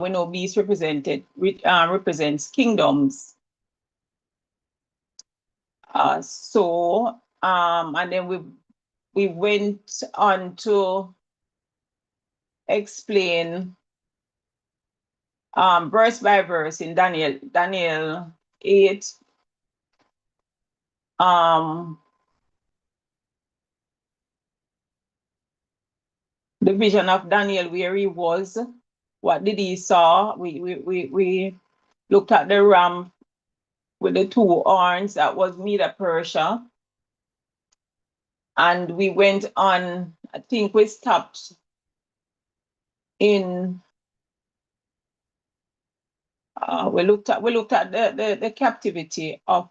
we know beast represents kingdoms. And then we went on to explain verse by verse in Daniel 8. The vision of Daniel, where he was, what did he saw? We looked at the ram with the two horns, that was Medo-Persia. And we went on, I think we stopped in we looked at the captivity of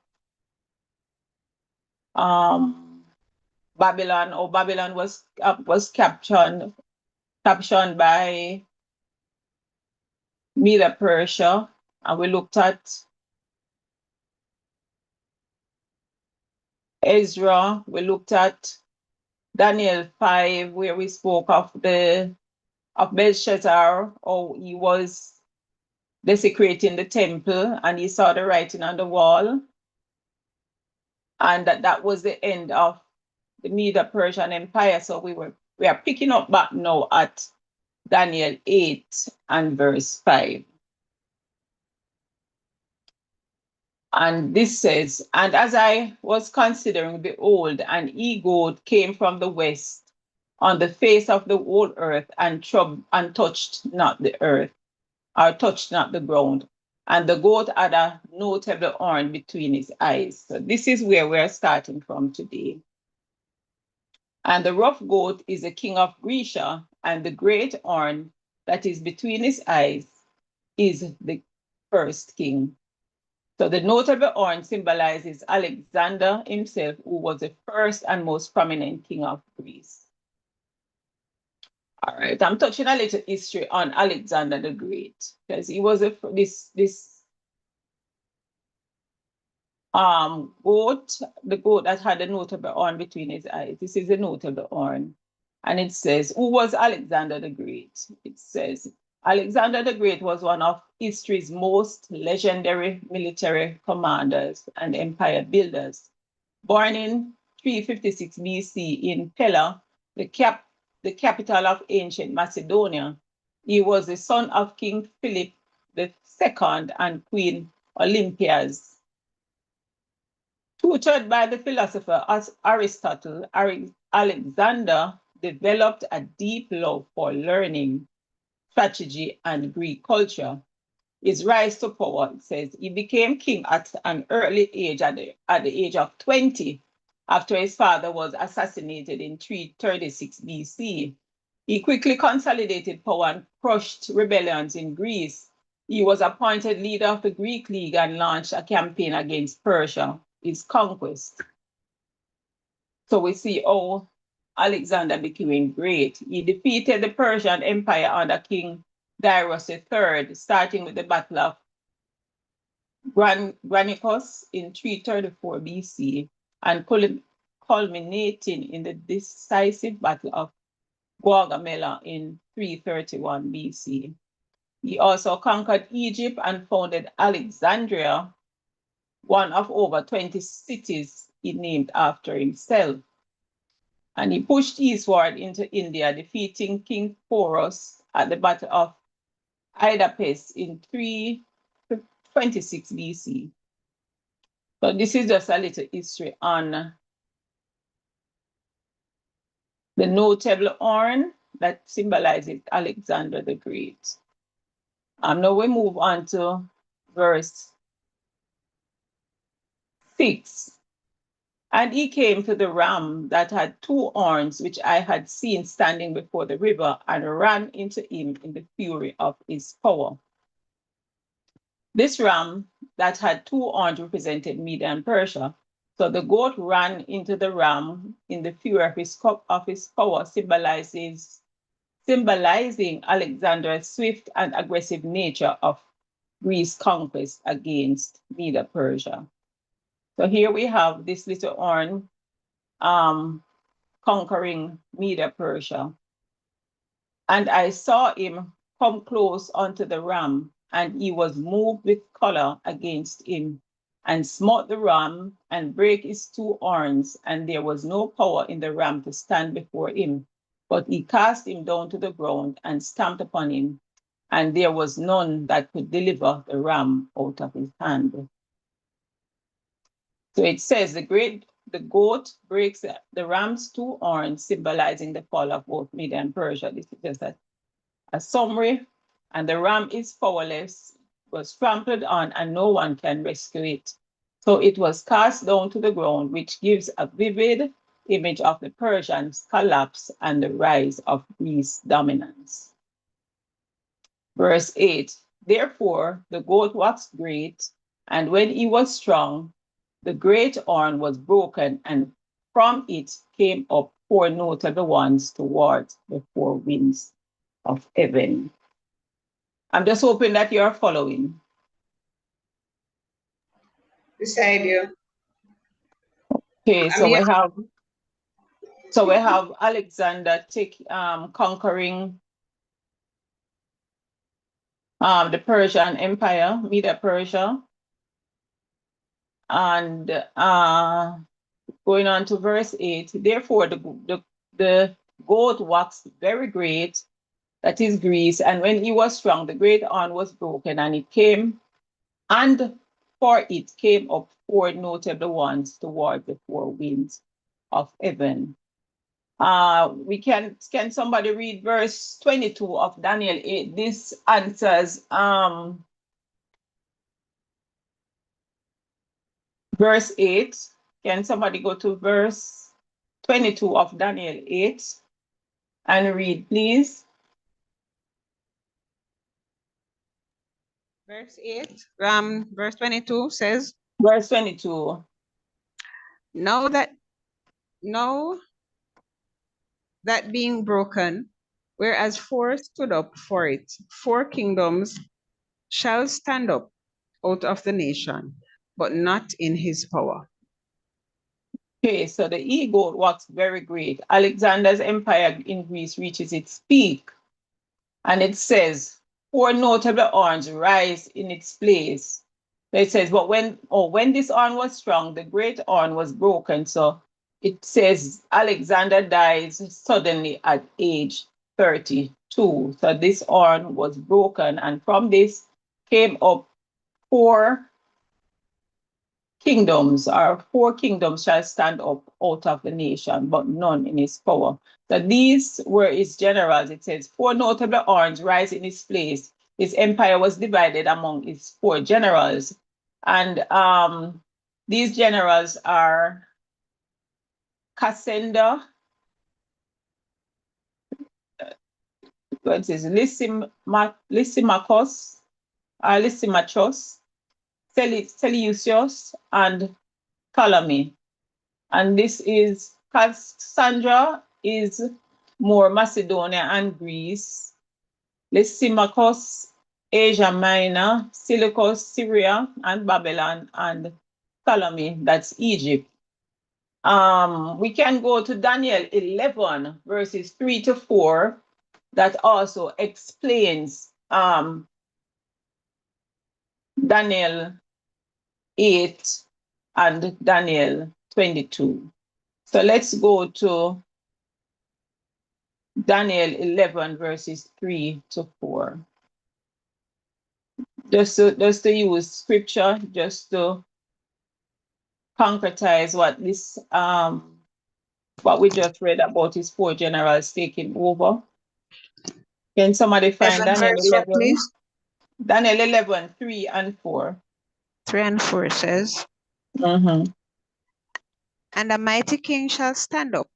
Babylon, or Babylon was captured by Medo-Persia, and we looked at Ezra. We looked at Daniel 5, where we spoke of Belshazzar, how he was desecrating the temple and he saw the writing on the wall, and that was the end of the Medo-Persian Empire. So we are picking up back now at Daniel 8 and verse 5. And this says, and as I was considering, behold, an eagle came from the west on the face of the whole earth, and touched not the earth, or touched not the ground. And the goat had a notable horn between his eyes. So this is where we're starting from today. And the rough goat is the king of Grecia, and the great horn that is between his eyes is the first king. So the notable horn symbolizes Alexander himself, who was the first and most prominent king of Greece. All right, I'm touching a little history on Alexander the Great, because he was this goat, the goat that had a notable horn between his eyes. This is a notable horn. And it says, who was Alexander the Great? It says, Alexander the Great was one of history's most legendary military commanders and empire builders. Born in 356 BC in Pella, the capital of ancient Macedonia, he was the son of King Philip II and Queen Olympias. Tutored by the philosopher Aristotle, Alexander developed a deep love for learning, strategy, and Greek culture. His rise to power, it says, he became king at an early age, at the age of 20, after his father was assassinated in 336 BC. He quickly consolidated power and crushed rebellions in Greece. He was appointed leader of the Greek League and launched a campaign against Persia, his conquest. So we see how Alexander became great. He defeated the Persian Empire under King Darius III, starting with the Battle of Granicus in 334 BC and culminating in the decisive Battle of Gaugamela in 331 BC. He also conquered Egypt and founded Alexandria, one of over 20 cities he named after himself. And he pushed eastward into India, defeating King Porus at the Battle of Idapes in 326 BC. So this is just a little history on the notable horn that symbolizes Alexander the Great. Now we move on to verse 6. And he came to the ram that had two horns, which I had seen standing before the river, and ran into him in the fury of his power. This ram that had two horns represented Media and Persia. So the goat ran into the ram in the fury of his power, symbolizing Alexander's swift and aggressive nature of Greece's conquest against Medo-Persia. So here we have this little horn conquering Medo-Persia. And I saw him come close unto the ram, and he was moved with choler against him, and smote the ram, and brake his two horns, and there was no power in the ram to stand before him. But he cast him down to the ground, and stamped upon him, and there was none that could deliver the ram out of his hand. So it says the goat breaks the ram's two horns, symbolizing the fall of both Media and Persia. This is just a summary, and the ram is powerless, was trampled on, and no one can rescue it. So it was cast down to the ground, which gives a vivid image of the Persians' collapse and the rise of Greece dominance. Verse 8, therefore the goat waxed great, and when he was strong, the great horn was broken, and from it came up four notable ones towards the four winds of heaven. I'm just hoping that you're following. Beside you. Okay, so we have Alexander conquering the Persian Empire, Media Persia, and going on to verse 8. Therefore, the goat waxed very great, that is Greece, and when he was strong, the great horn was broken, and it came, and for it came up four notable ones toward the four winds of heaven. Can somebody read verse 22 of Daniel 8? This answers verse 8. Can somebody go to verse 22 of Daniel 8 and read, please? Verse 8, verse 22 says, Verse 22. Know that being broken, whereas four stood up for it, four kingdoms shall stand up out of the nation, but not in his power. Okay, so the ego was very great. Alexander's empire in Greece reaches its peak, and it says, four notable horns rise in its place. So it says, but when this horn was strong, the great horn was broken. So it says Alexander dies suddenly at age 32. So this horn was broken, and from this came up four kingdoms, or four kingdoms shall stand up out of the nation, but none in his power. So these were his generals. It says, four notable horns rise in his place. His empire was divided among his four generals. And these generals are Cassander, what is Lysimachus, Lysimachus, Seleucus, and Ptolemy. And this is Cassandra is more Macedonia and Greece. Lysimachus, Asia Minor, Seleucus, Syria and Babylon, and Ptolemy, that's Egypt. We can go to Daniel 11, verses 3 to 4, that also explains Daniel 8 and Daniel 22. So let's go to Daniel 11, verses 3 to 4. Just to use scripture, just to concretize what this what we just read about his four generals taking over. Can somebody find Daniel 11? Please. Daniel 11, 3 and 4. 3 and 4 says, Mm-hmm. And a mighty king shall stand up,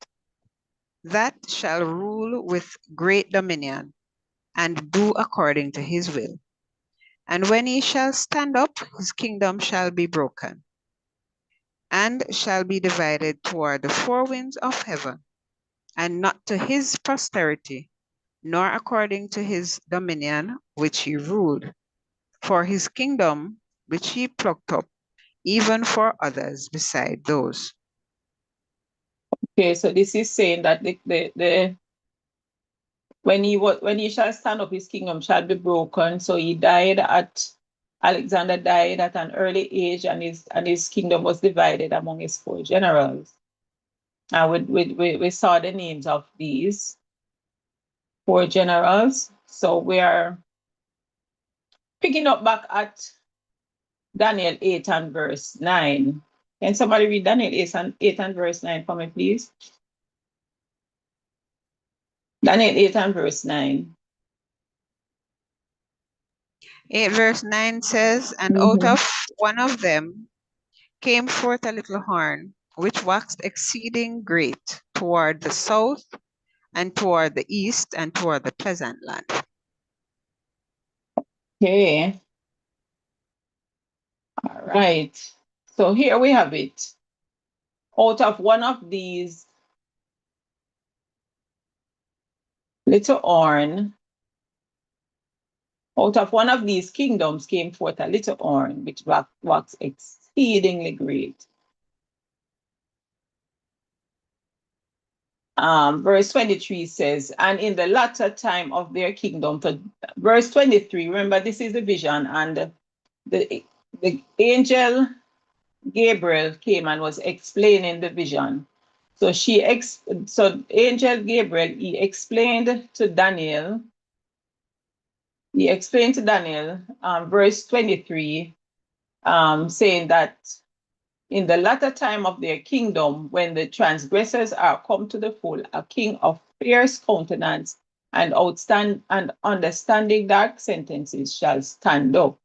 that shall rule with great dominion, and do according to his will. And when he shall stand up, his kingdom shall be broken, and shall be divided toward the four winds of heaven, and not to his posterity, nor according to his dominion which he ruled, for his kingdom which he plucked up, even for others beside those. Okay, so this is saying that the when he shall stand up, his kingdom shall be broken. So Alexander died at an early age, and his kingdom was divided among his 4 generals. And we saw the names of these 4 generals. So we are picking up back at Daniel 8 and verse 9. Can somebody read Daniel 8 and verse 9 for me, please? Daniel 8 and verse 9. 8 verse 9 says, And out of one of them came forth a little horn, which waxed exceeding great toward the south, and toward the east, and toward the pleasant land. Okay. All right. So here we have it. Out of one of these little horn, out of one of these kingdoms came forth a little horn, which waxed exceedingly great. Verse 23 says, and in the latter time of their kingdom, verse 23, remember this is the vision, and the angel Gabriel came and was explaining the vision. So angel Gabriel, he explained to Daniel, verse 23, saying that in the latter time of their kingdom, when the transgressors are come to the full, a king of fierce countenance and understanding dark sentences shall stand up.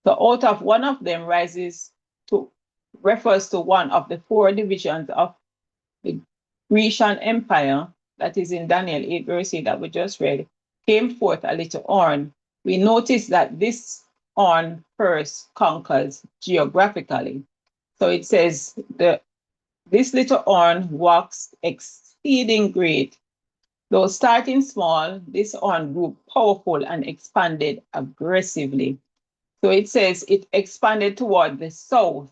So out of one of them refers to one of the 4 divisions of the Grecian Empire, that is in Daniel 8 verse 8 that we just read, came forth a little horn. We notice that this horn first conquers geographically. So it says this little horn waxed exceeding great. Though starting small, this horn grew powerful and expanded aggressively. So it says it expanded toward the south,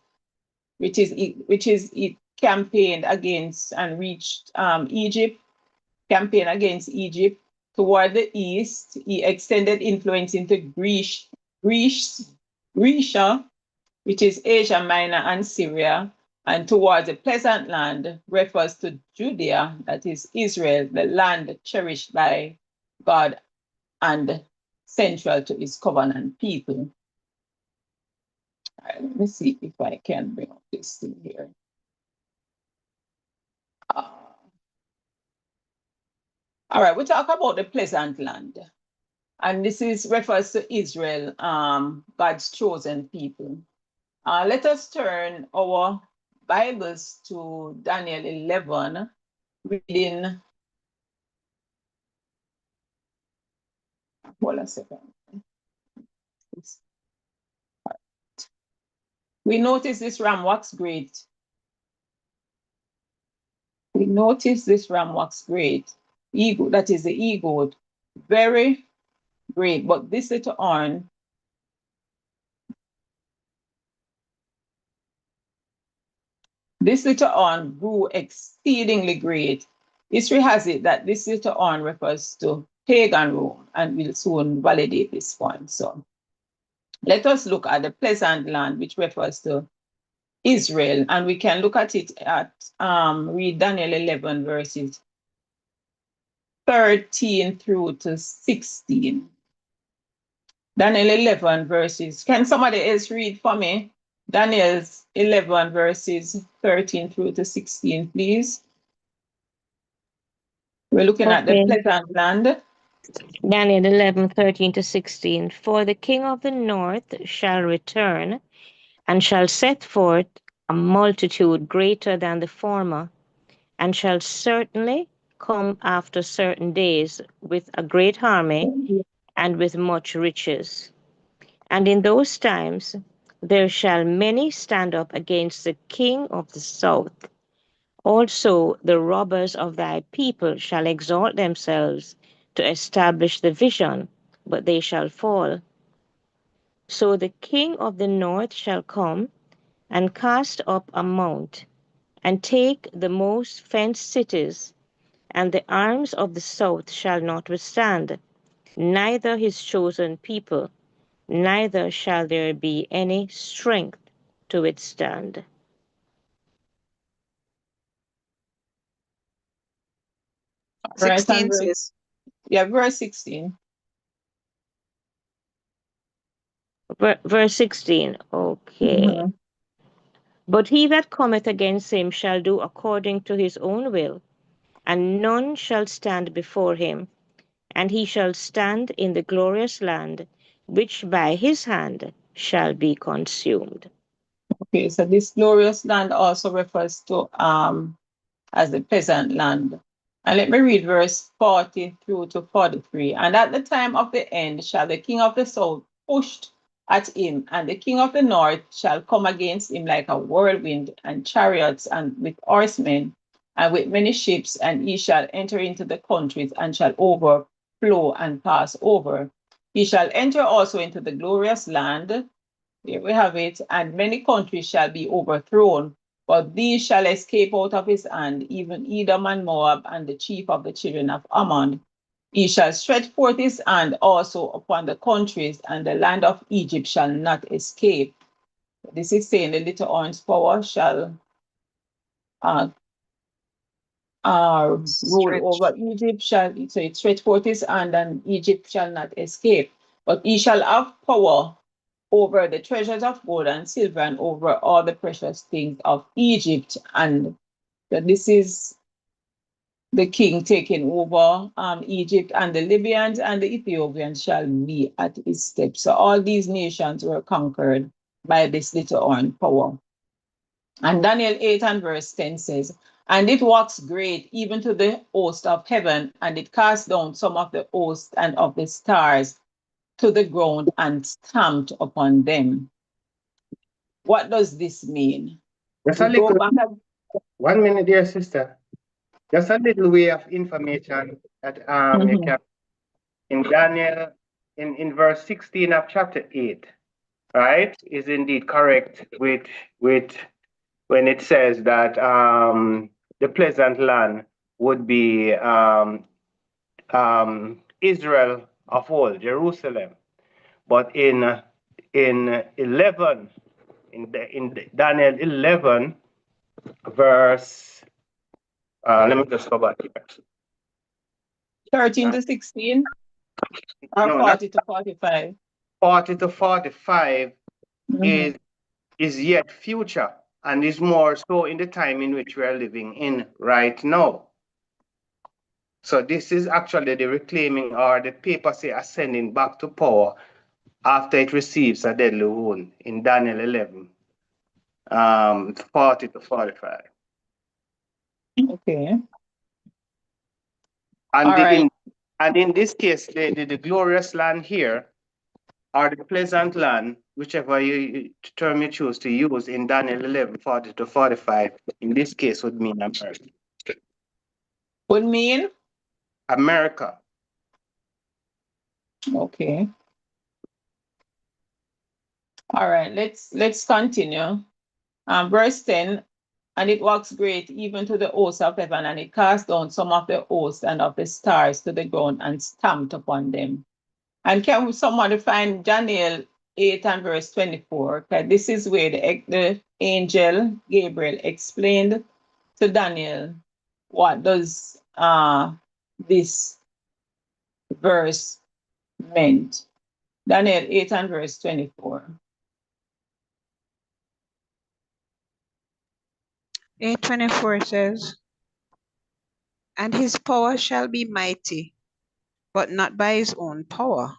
which is it campaigned against and reached Egypt, campaigned against Egypt. Toward the east, he extended influence into Greece, which is Asia Minor and Syria, and towards the pleasant land refers to Judea, that is Israel, the land cherished by God and central to his covenant people. All right, let me see if I can bring up this thing here. All right, we talk about the pleasant land. And this refers to Israel, God's chosen people. Let us turn our Bibles to Daniel 11, reading. Hold on a second. We notice this ram wax great. Ego, that is the ego, very great. But this little horn, grew exceedingly great. History has it that this little horn refers to pagan Rome, and we'll soon validate this point. So let us look at the pleasant land, which refers to Israel, and we can look at it at read Daniel 11 verses 13 through to 16. Daniel 11 verses. Can somebody else read for me? Daniel 11 verses 13 through to 16, please. We're looking at the pleasant land. Daniel 11, 13 to 16. For the king of the north shall return, and shall set forth a multitude greater than the former, and shall certainly come after certain days with a great army and with much riches. And in those times there shall many stand up against the king of the south. Also the robbers of thy people shall exalt themselves to establish the vision, but they shall fall. So the king of the north shall come and cast up a mount, and take the most fenced cities, and the arms of the south shall not withstand, neither his chosen people, neither shall there be any strength to withstand. Right, 16 and says, verse 16. Verse 16, okay. Mhm. But he that cometh against him shall do according to his own will, and none shall stand before him, and he shall stand in the glorious land, which by his hand shall be consumed. Okay, so this glorious land also refers to as the pleasant land. And let me read verse 40 through to 43. And at the time of the end shall the king of the south pushed at him, and the king of the north shall come against him like a whirlwind, and chariots, and with horsemen, and with many ships, and he shall enter into the countries, and shall overflow and pass over. He shall enter also into the glorious land. Here we have it, and many countries shall be overthrown, but these shall escape out of his hand, even Edom and Moab, and the chief of the children of Ammon. He shall stretch forth his hand also upon the countries, and the land of Egypt shall not escape. This is saying the little horn's power shall uh, rule stretch. over Egypt, so it stretch forth his hand, and Egypt shall not escape. But he shall have power over the treasures of gold and silver, and over all the precious things of Egypt. And this is the king taking over Egypt, and the Libyans and the Ethiopians shall be at his steps. So all these nations were conquered by this little horn power. And Daniel 8 and verse 10 says, and it walks great even to the host of heaven, and it cast down some of the host and of the stars to the ground and stamped upon them. What does this mean? Just We a go little, back. 1 minute, dear sister. Just a little way of information that you can in Daniel in verse 16 of chapter 8, right? Is indeed correct with when it says that the pleasant land would be Israel of old, Jerusalem. But in 11, in Daniel 11, verse, let me just go back here. 13 to 16 or No, 40 to 45. 40 to 45 is yet future and is more so in the time in which we are living in right now. So this is actually the reclaiming or the papacy ascending back to power after it receives a deadly wound in Daniel 11, 40 to 45. Okay. And, All right. in this case, the glorious land here, or the pleasant land, whichever term you choose to use in Daniel 11, 40 to 45, in this case would mean America. Would mean? America. Okay. All right, let's continue. Verse 10, and it walks great even to the host of heaven, and it cast down some of the hosts and of the stars to the ground and stamped upon them. And can somebody find Daniel 8 and verse 24? Okay, this is where the angel Gabriel explained to Daniel what does this verse meant. Daniel 8 and verse 24. 8:24 says, and his power shall be mighty, but not by his own power.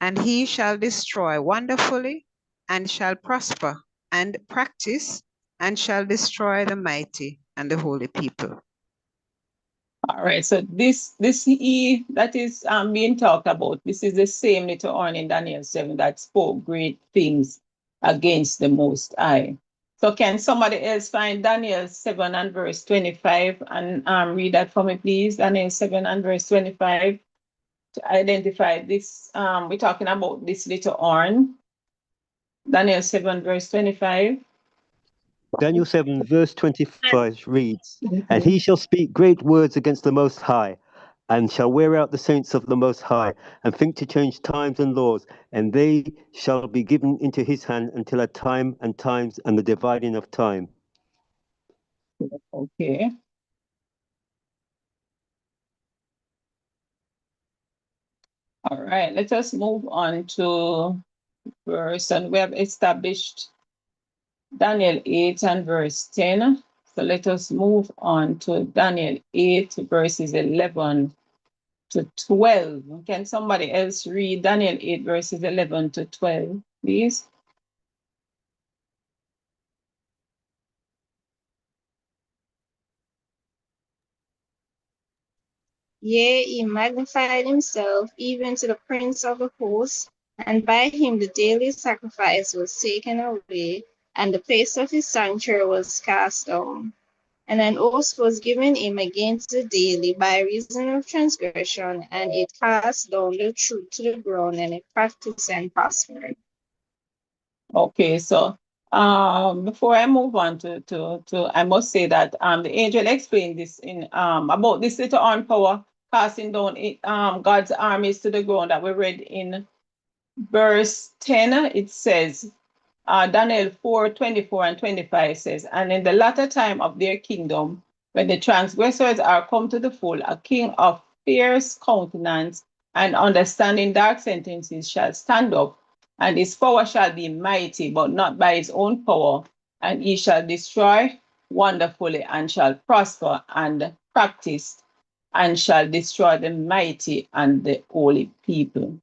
And he shall destroy wonderfully, and shall prosper, and practice, and shall destroy the mighty and the holy people. All right, so this he that is being talked about, this is the same little horn in Daniel 7 that spoke great things against the Most High. So can somebody else find Daniel 7 and verse 25 and read that for me, please? Daniel 7 and verse 25 to identify this. We're talking about this little horn. Daniel 7 verse 25. Daniel 7, verse 25 reads, And he shall speak great words against the Most High, and shall wear out the saints of the Most High, and think to change times and laws, and they shall be given into his hand until a time and times and the dividing of time. Okay. All right, let us move on to verse, and we have established Daniel 8 and verse 10. So let us move on to Daniel 8, verses 11 to 12. Can somebody else read Daniel 8, verses 11 to 12, please? Yea, he magnified himself even to the prince of the host, and by him the daily sacrifice was taken away, and the place of his sanctuary was cast down. And an oath was given him against the daily by reason of transgression, and it cast down the truth to the ground, and it practiced and prospered. Okay, so before I move on to I must say that the angel explained this in about this little horn power casting down God's armies to the ground that we read in verse 10. It says, Daniel 4, 24 and 25 says, And in the latter time of their kingdom, when the transgressors are come to the full, a king of fierce countenance and understanding dark sentences shall stand up, and his power shall be mighty, but not by his own power, and he shall destroy wonderfully, and shall prosper and practice, and shall destroy the mighty and the holy people.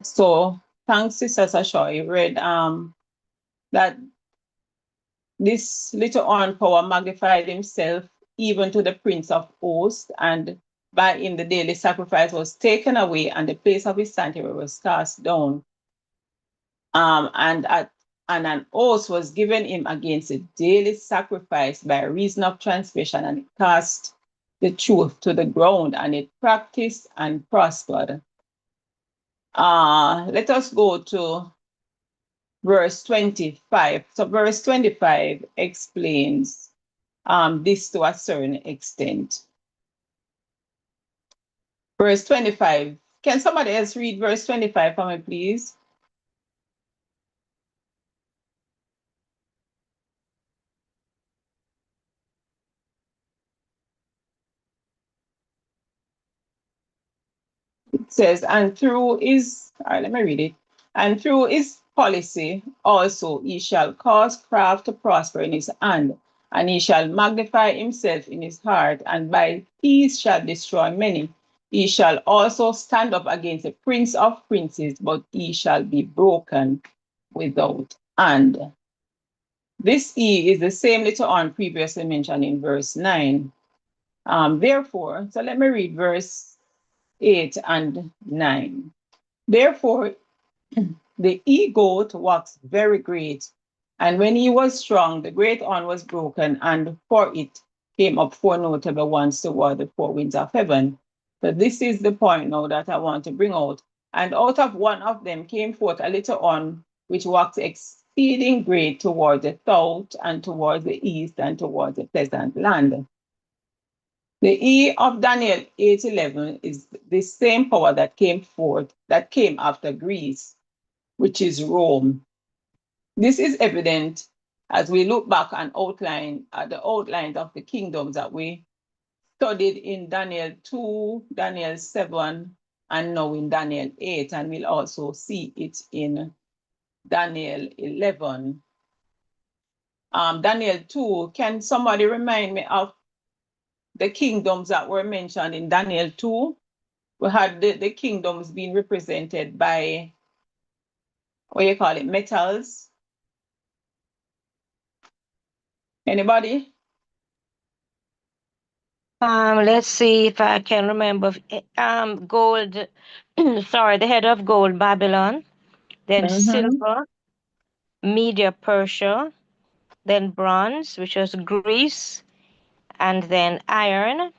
So thanks, Sister Sasha. You read that this little horn power magnified himself even to the Prince of Hosts, and by him the daily sacrifice was taken away, and the place of his sanctuary was cast down. And an oath was given him against the daily sacrifice by reason of transgression, and it cast the truth to the ground, and it practiced and prospered. Let us go to verse 25. So verse 25 explains this to a certain extent. Verse 25. Can somebody else read verse 25 for me, please? It says, and through his, all right, let me read it. And through his policy also he shall cause craft to prosper in his hand, and he shall magnify himself in his heart, and by peace shall destroy many. He shall also stand up against the prince of princes, but he shall be broken without end. This E is the same little horn previously mentioned in verse 9. Therefore, so let me read verse 8 and 9. Therefore, the e-goat was very great, and when he was strong, the great horn was broken, and for it came up four notable ones toward the four winds of heaven. So this is the point now that I want to bring out. And out of one of them came forth a little horn, which waxed exceeding great toward the south, and toward the east, and toward the pleasant land. The E of Daniel 8:11 is the same power that came forth, that came after Greece, which is Rome. This is evident as we look back and outline the outlines of the kingdoms that we studied in Daniel 2, Daniel 7, and now in Daniel 8, and we'll also see it in Daniel 11. Daniel 2, can somebody remind me of the kingdoms that were mentioned in Daniel 2? We had the kingdoms being represented by, what you call it, metals. Anybody? Let's see if I can remember. Gold, sorry, the head of gold, Babylon, then silver, Media, Persia, then bronze, which was Greece, and then iron,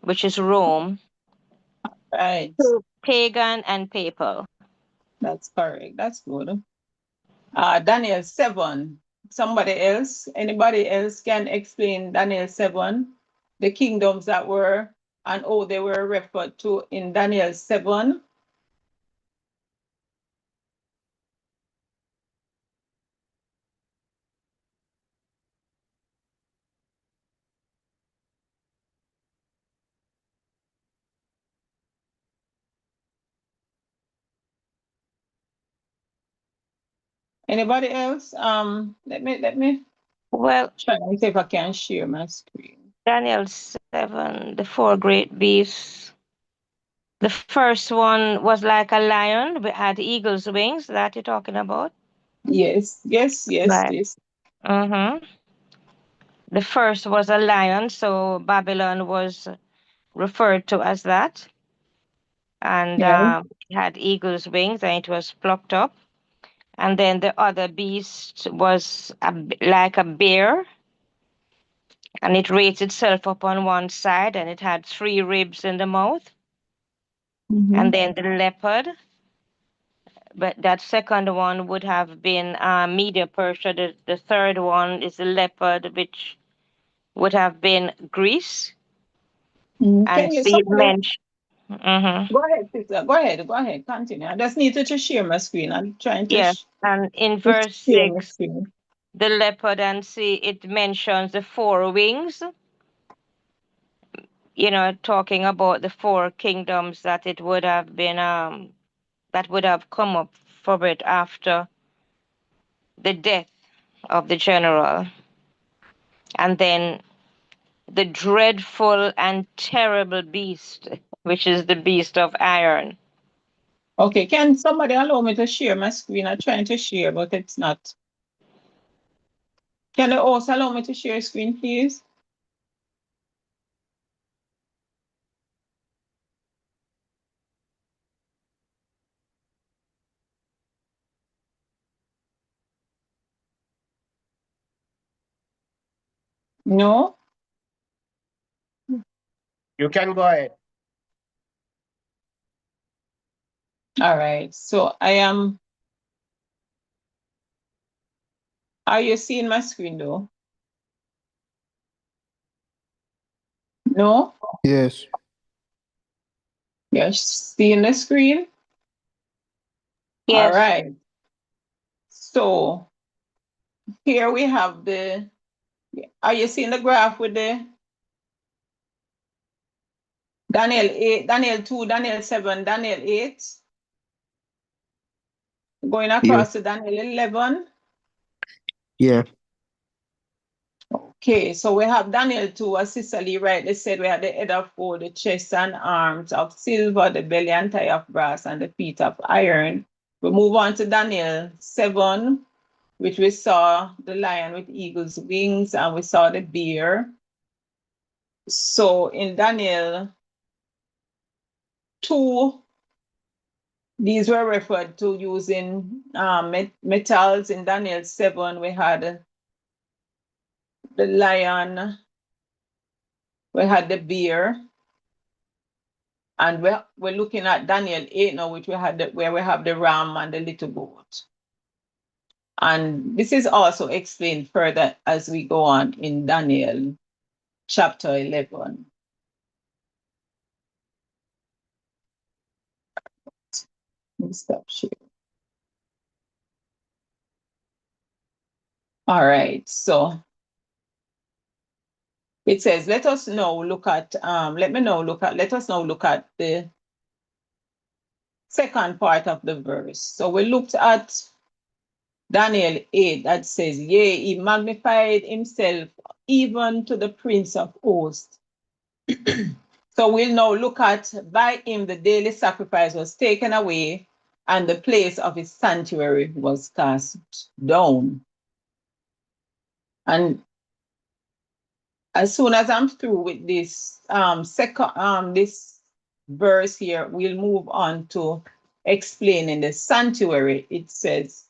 which is Rome. Right. So pagan and papal. That's correct. That's good. Daniel 7. Somebody else? Anybody else can explain Daniel 7? The kingdoms that were and they were referred to in Daniel 7. Anybody else? Let me Well, try and see if I can share my screen. Daniel 7, the four great beasts. The first one was like a lion, it had eagle's wings, that you're talking about? Yes, Right. this. Mm-hmm. The first was a lion, so Babylon was referred to as that. And Yeah. it had eagle's wings and it was plucked up. And then the other beast was like a bear, and it raised itself up on one side, and it had 3 ribs in the mouth. And then the leopard, but that second one would have been Media Persia. The third one is the leopard, which would have been Greece. Can And you see it somebody mentioned. Mm-hmm. go ahead, sister? Go ahead, continue. I just need to just share my screen. I'm trying to Yes, and in to verse share my 6, screen. the leopard, and see it mentions the 4 wings, talking about the 4 kingdoms that it would have been, that would have come up for it after the death of the general. And then the dreadful and terrible beast, which is the beast of iron. Okay, can somebody allow me to share my screen? I'm trying to share, but it's not. Can the host allow me to share screen, please? No? You can go ahead. All right. So I am. Are you seeing my screen though? No? Yes. You're seeing the screen? All Yes. right. So here we have are you seeing the graph with the Daniel 8, Daniel 2, Daniel 7, Daniel 8? Going Yeah. across to Daniel 11? Yeah. Okay, so we have Daniel 2, as Sister Lee rightly said, we have the head of gold, the chest and arms of silver, the belly and thigh of brass, and the feet of iron. We move on to Daniel 7, which we saw the lion with eagle's wings, and we saw the bear. So in Daniel 2, these were referred to using metals. In Daniel 7, we had the lion, we had the bear, and we're looking at Daniel 8 now, which where we have the ram and the little goat. And this is also explained further as we go on in Daniel chapter 11. Let me stop sharing. All right, so it says, let us now look at the second part of the verse. So we looked at Daniel 8 that says, yea, he magnified himself even to the Prince of Hosts. So we'll now look at, by him the daily sacrifice was taken away and the place of his sanctuary was cast down. And as soon as I'm through with this this verse here, we'll move on to explaining the sanctuary. It says,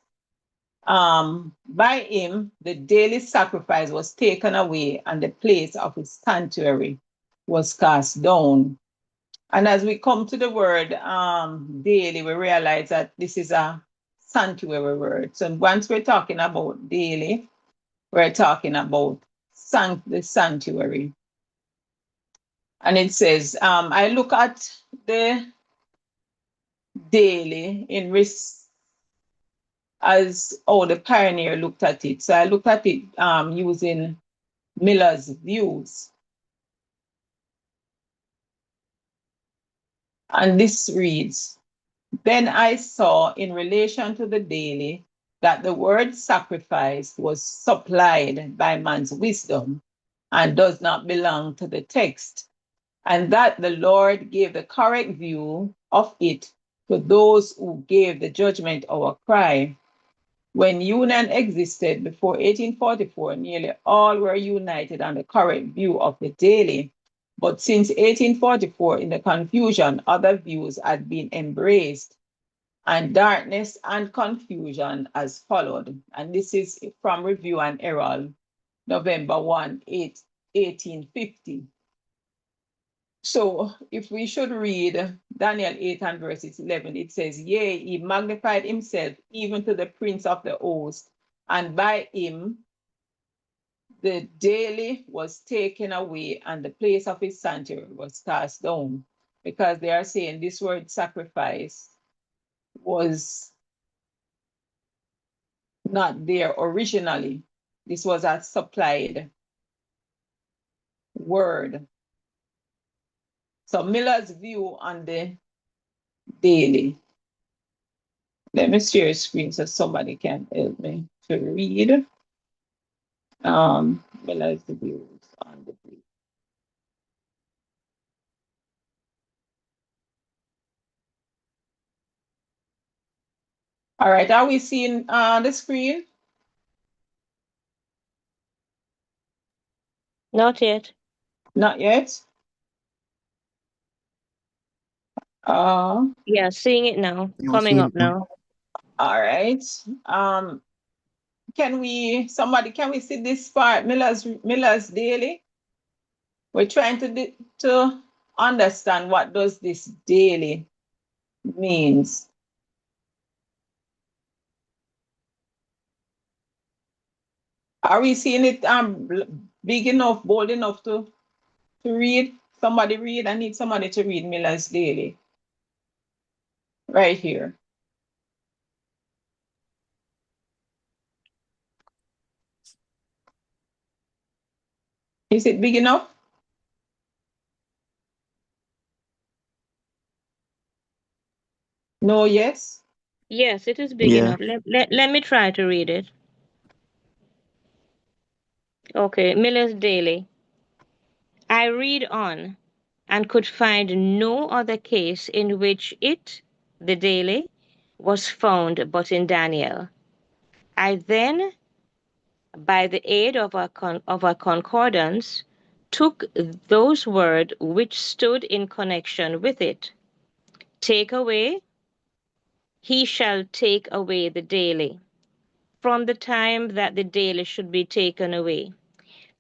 by him the daily sacrifice was taken away and the place of his sanctuary was cast down. And as we come to the word daily, we realize that this is a sanctuary word. So once we're talking about daily, we're talking about the sanctuary. And it says, I look at the daily in risk as the pioneer looked at it. So I looked at it using Miller's views. And this reads, then I saw in relation to the daily that the word sacrifice was supplied by man's wisdom and does not belong to the text, and that the Lord gave the correct view of it to those who gave the judgment our cry. When union existed before 1844, nearly all were united on the correct view of the daily. But since 1844, in the confusion, other views had been embraced, and darkness and confusion has followed. And this is from Review and Herald, November 1, 1850. So if we should read Daniel 8 and verses 11, it says, yea, he magnified himself even to the prince of the host, and by him the daily was taken away, and the place of his sanctuary was cast down. Because they are saying this word sacrifice was not there originally. This was a supplied word. So Miller's view on the daily. Let me share a screen so somebody can help me to read. Miller's views on the daily. All right, are we seeing the screen? Not yet. Not yet. Yeah, seeing it now. You Coming see up it now? now. All right. Can we see this part, Miller's daily? We're trying to understand what does this daily means. Are we seeing it big enough, bold enough to read? Somebody read. I need somebody to read Miller's daily. Right here. Is it big enough? No, yes? Yes, it is big Yeah. enough. Let me try to read it. Okay, Miller's Daily. I read on and could find no other case in which it, the daily, was found but in Daniel. I then, by the aid of our concordance, took those words which stood in connection with it. Take away, he shall take away the daily, from the time that the daily should be taken away.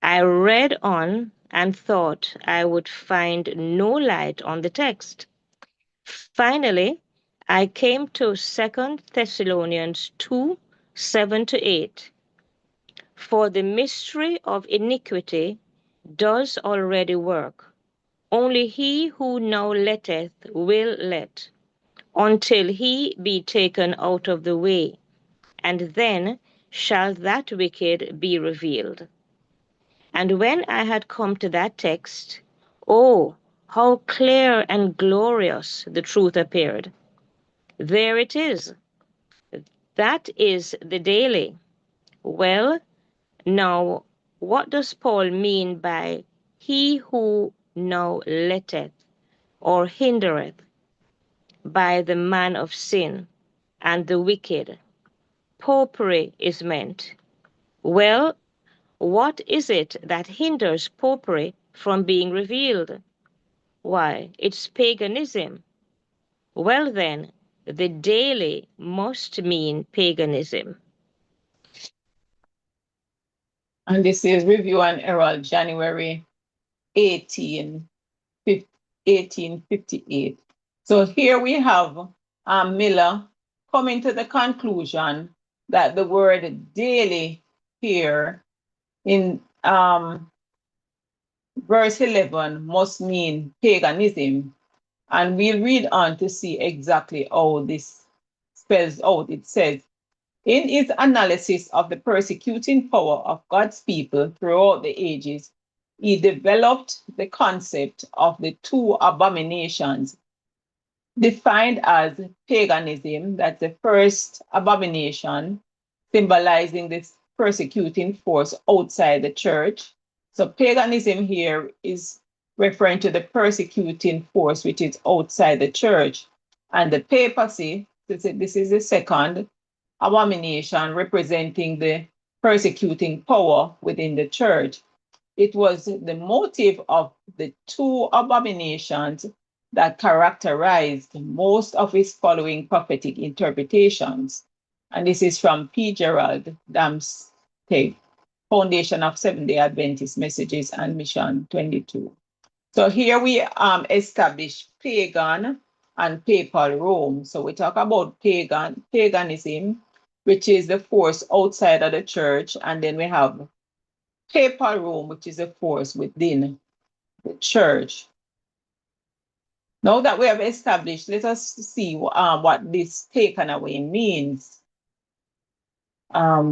I read on and thought I would find no light on the text. Finally, I came to 2 Thessalonians 2, 7-8. For the mystery of iniquity does already work. Only he who now letteth will let, until he be taken out of the way, and then shall that wicked be revealed. And when I had come to that text, oh, how clear and glorious the truth appeared. There it is. That is the daily. Well, now, what does Paul mean by he who now letteth or hindereth by the man of sin and the wicked? Popery is meant. Well, what is it that hinders popery from being revealed? Why, it's paganism. Well then, the daily must mean paganism. And this is Review and Herald, January 1858. So here we have Miller coming to the conclusion that the word daily here in verse 11 must mean paganism. And we'll read on to see exactly how this spells out. It says, in his analysis of the persecuting power of God's people throughout the ages, he developed the concept of the two abominations, defined as paganism, that's the first abomination, symbolizing this persecuting force outside the church. So paganism here is referring to the persecuting force which is outside the church. And the papacy, this is the second abomination, representing the persecuting power within the church. It was the motive of the two abominations that characterized most of his following prophetic interpretations. And this is from P. Gerald Damstead, Foundation of Seventh-day Adventist Messages and Mission 22. So here we establish pagan and papal Rome. So we talk about paganism, which is the force outside of the church, and then we have papal Rome, which is a force within the church. Now that we have established, let us see what this taken away means. Let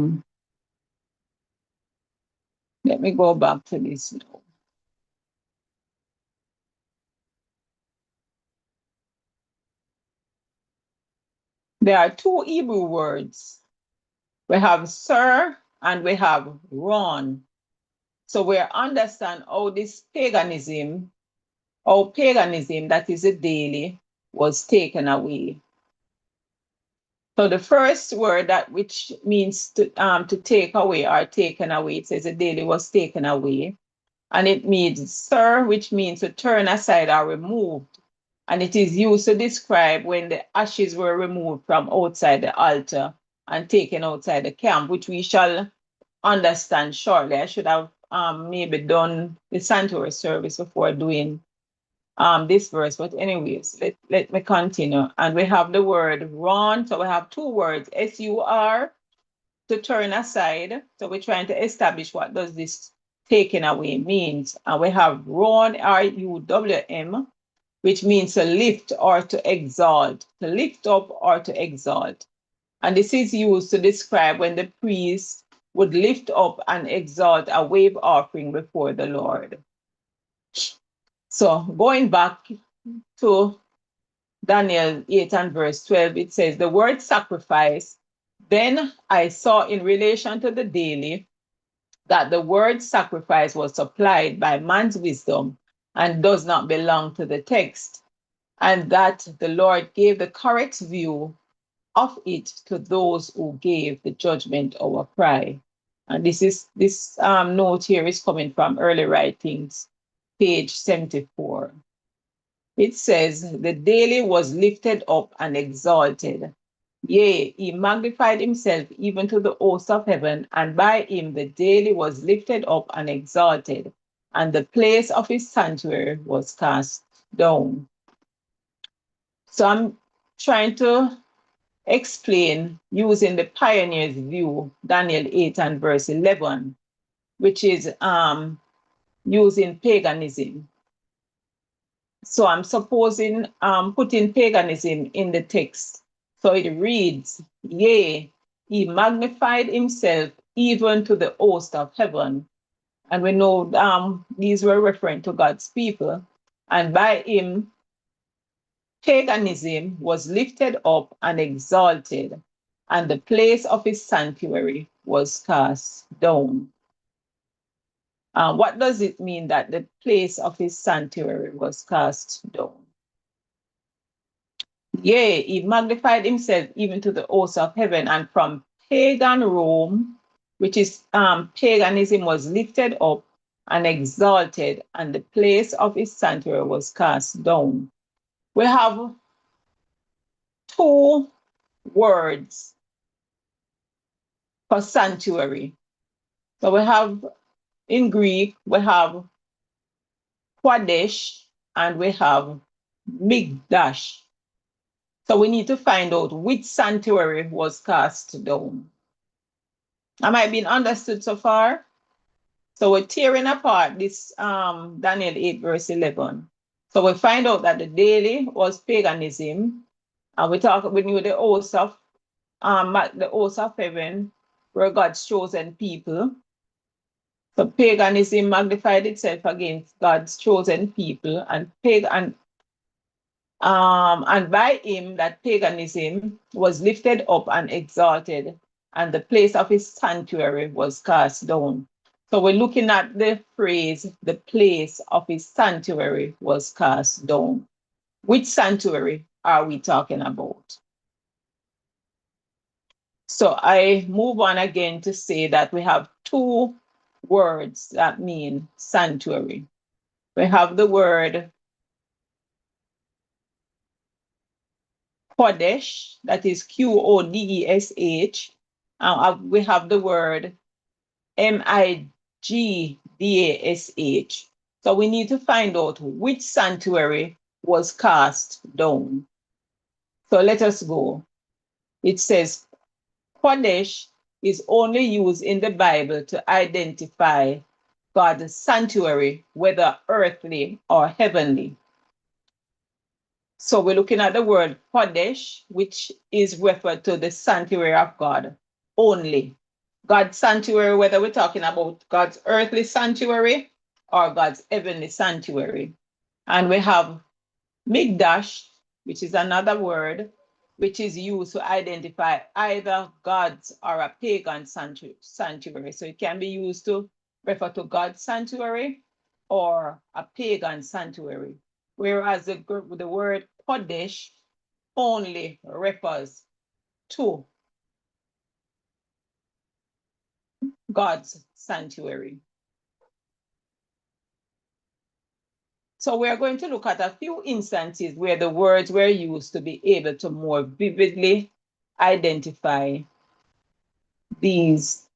me go back to this now. There are two Hebrew words. We have sir and we have ron. So we understand how this paganism, that is a daily, was taken away. So the first word that which means to take away or taken away, it says the daily was taken away. And it means sir, which means to turn aside or removed. And it is used to describe when the ashes were removed from outside the altar and taken outside the camp, which we shall understand shortly. I should have maybe done the sanctuary service before doing this verse, but anyways, let me continue. And we have the word run. So we have two words, S-U-R, to turn aside. So we're trying to establish what does this taken away means. And we have run, R-U-W-M, which means to lift or to exalt, to lift up or to exalt. And this is used to describe when the priest would lift up and exalt a wave offering before the Lord. So going back to Daniel 8 and verse 12, it says, the word sacrifice, then I saw in relation to the daily that the word sacrifice was supplied by man's wisdom and does not belong to the text, and that the Lord gave the correct view of it to those who gave the judgment our cry. And this note here is coming from Early Writings, page 74. It says, the daily was lifted up and exalted. Yea, he magnified himself even to the host of heaven, and by him the daily was lifted up and exalted, and the place of his sanctuary was cast down. So I'm trying to explain using the pioneer's view, Daniel 8 and verse 11, which is using paganism. So I'm supposing putting paganism in the text. So it reads, yea, he magnified himself even to the host of heaven. And we know these were referring to God's people. And by him, paganism was lifted up and exalted, and the place of his sanctuary was cast down. What does it mean that the place of his sanctuary was cast down? Yea, he magnified himself even to the host of heaven, and from pagan Rome, which is paganism, was lifted up and exalted, and the place of his sanctuary was cast down. We have two words for sanctuary. So we have, in Greek, we have Qadesh and we have Migdash. So we need to find out which sanctuary was cast down. Am I being understood so far? So we're tearing apart this Daniel 8 verse 11. So we find out that the daily was paganism, and we knew the oaths of heaven were God's chosen people. So paganism magnified itself against God's chosen people, and by him that paganism was lifted up and exalted, and the place of his sanctuary was cast down. So we're looking at the phrase, the place of his sanctuary was cast down. Which sanctuary are we talking about? So I move on again to say that we have two words that mean sanctuary. We have the word Kodesh, that is Qodesh. We have the word Migdash. So we need to find out which sanctuary was cast down. So let us go. It says Kodesh is only used in the Bible to identify God's sanctuary, whether earthly or heavenly. So we're looking at the word Kodesh, which is referred to the sanctuary of God only. God's sanctuary, whether we're talking about God's earthly sanctuary or God's heavenly sanctuary. And we have Migdash, which is another word, which is used to identify either God's or a pagan sanctuary. So it can be used to refer to God's sanctuary or a pagan sanctuary. Whereas the word Kodesh only refers to God's sanctuary. So we are going to look at a few instances where the words were used to be able to more vividly identify these,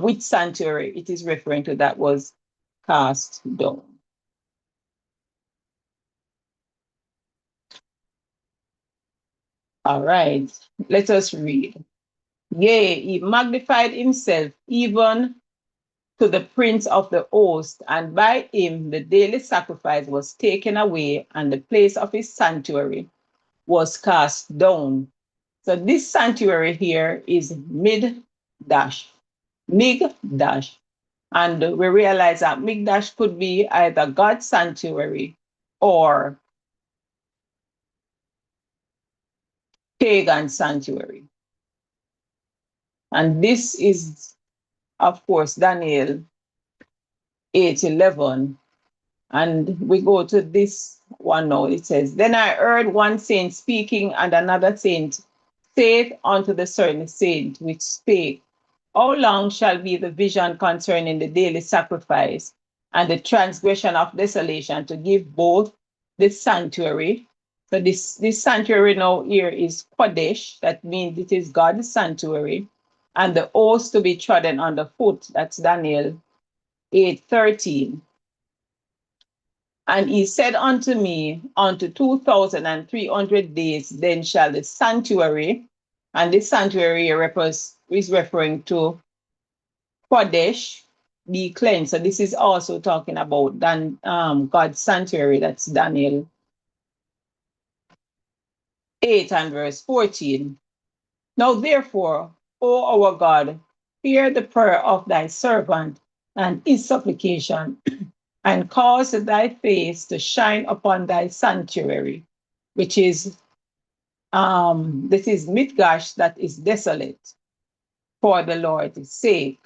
which sanctuary it is referring to that was cast down. All right, let us read. Yea, he magnified himself even to the prince of the host, and by him the daily sacrifice was taken away, and the place of his sanctuary was cast down. So this sanctuary here is Migdash. And we realize that Migdash could be either God's sanctuary or pagan sanctuary. And this is, of course, Daniel 8:11. And we go to this one now. It says, Then I heard one saint speaking, and another saint saith unto the certain saint which spake, How long shall be the vision concerning the daily sacrifice and the transgression of desolation, to give both the sanctuary? So this sanctuary now here is Kodesh, that means it is God's sanctuary, and the oaths to be trodden underfoot, that's Daniel 8:13. And he said unto me, unto 2,300 days, then shall the sanctuary, and this sanctuary is referring to Kodesh, be cleansed. So this is also talking about God's sanctuary, that's Daniel 8 and verse 14. Now therefore, O our God, hear the prayer of thy servant and his supplication, and cause thy face to shine upon thy sanctuary, which is this is Migdash, that is desolate, for the Lord's sake.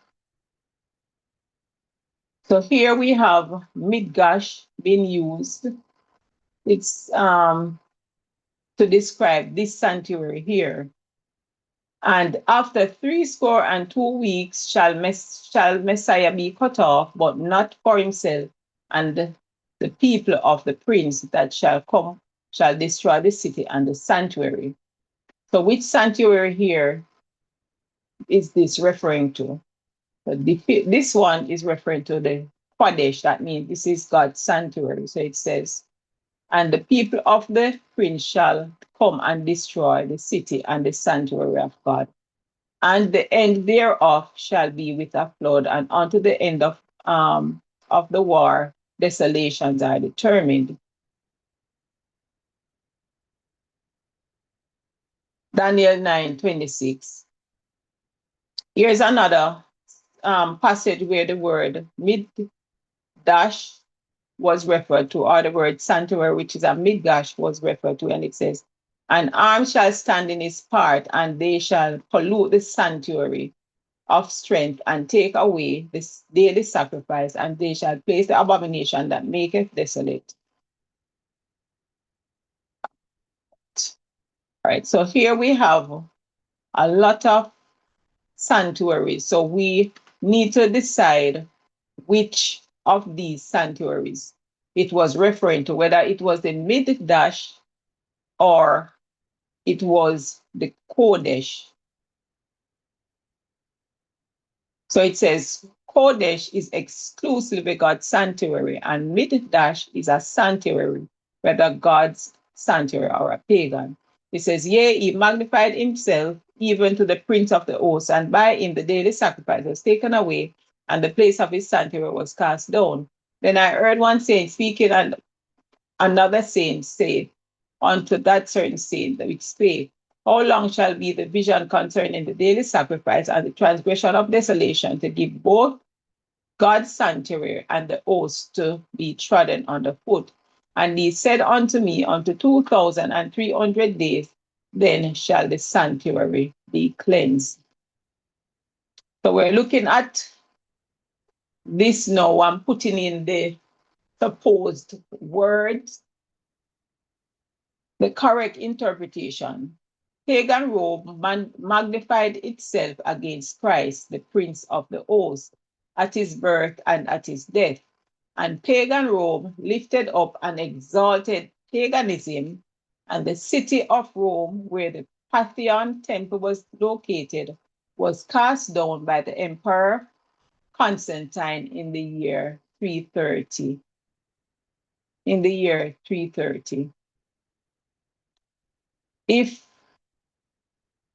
So here we have Migdash being used. It's to describe this sanctuary here. And after 62 weeks shall Messiah be cut off, but not for himself, and the people of the prince that shall come shall destroy the city and the sanctuary. So which sanctuary here is this referring to? So this one is referring to the Kodesh. That means this is God's sanctuary. So it says, And the people of the prince shall come and destroy the city and the sanctuary of God. And the end thereof shall be with a flood, and unto the end of the war, desolations are determined. Daniel 9:26. Here's another passage where the word Mikdash was referred to, or the word sanctuary, which is a Mikdash, was referred to, and it says, "An arm shall stand in his part, and they shall pollute the sanctuary of strength, and take away this daily sacrifice, and they shall place the abomination that maketh desolate." All right, so here we have a lot of sanctuaries. So we need to decide which of these sanctuaries it was referring to, whether it was the Mikdash or it was the Kodesh. So it says Kodesh is exclusively God's sanctuary, and Mikdash is a sanctuary, whether God's sanctuary or a pagan. It says, "Yea, he magnified himself even to the prince of the host, and by him the daily sacrifice was taken away, and the place of his sanctuary was cast down. Then I heard one saint speaking, and another saint said unto that certain saint which spake, How long shall be the vision concerning the daily sacrifice and the transgression of desolation, to give both God's sanctuary and the host to be trodden underfoot? And he said unto me, unto 2,300 days, then shall the sanctuary be cleansed." So we're looking at this now. I'm putting in the supposed words, the correct interpretation. Pagan Rome magnified itself against Christ, the Prince of the host, at his birth and at his death. And pagan Rome lifted up and exalted paganism, and the city of Rome, where the Pantheon temple was located, was cast down by the Emperor Constantine in the year 330. In the year 330. If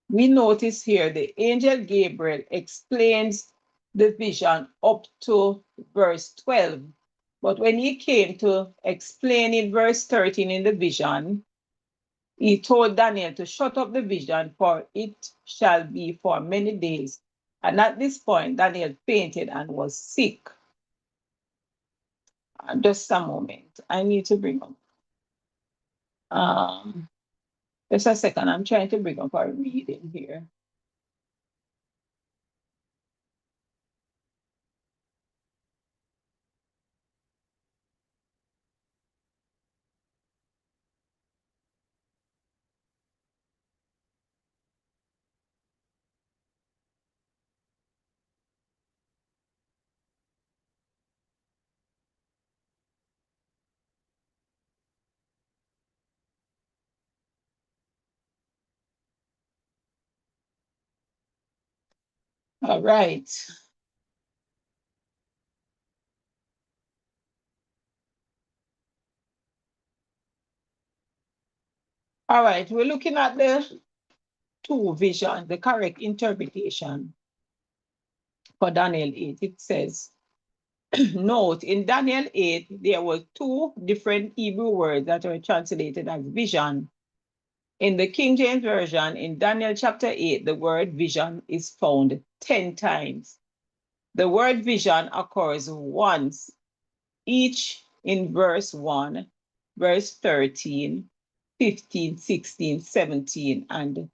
we notice here, the angel Gabriel explains the vision up to verse 12. But when he came to explain in verse 13 in the vision, he told Daniel to shut up the vision, for it shall be for many days. And at this point, Daniel fainted and was sick. Just a moment. I need to bring up. Just a second. I'm trying to bring up our reading here. All right. All right, we're looking at the two visions, the correct interpretation for Daniel 8. It says, note, in Daniel 8, there were two different Hebrew words that are translated as vision. In the King James Version, in Daniel chapter 8, the word vision is found 10 times. The word vision occurs once, each in verse 1, verse 13, 15, 16, 17, and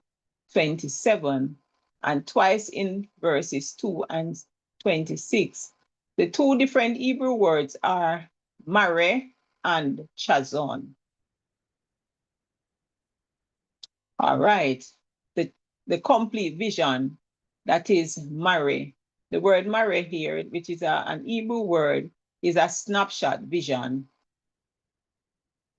27, and twice in verses 2 and 26. The two different Hebrew words are mare and chazon. All right, the complete vision, that is mare. The word mare here, which is an Hebrew word, is a snapshot vision.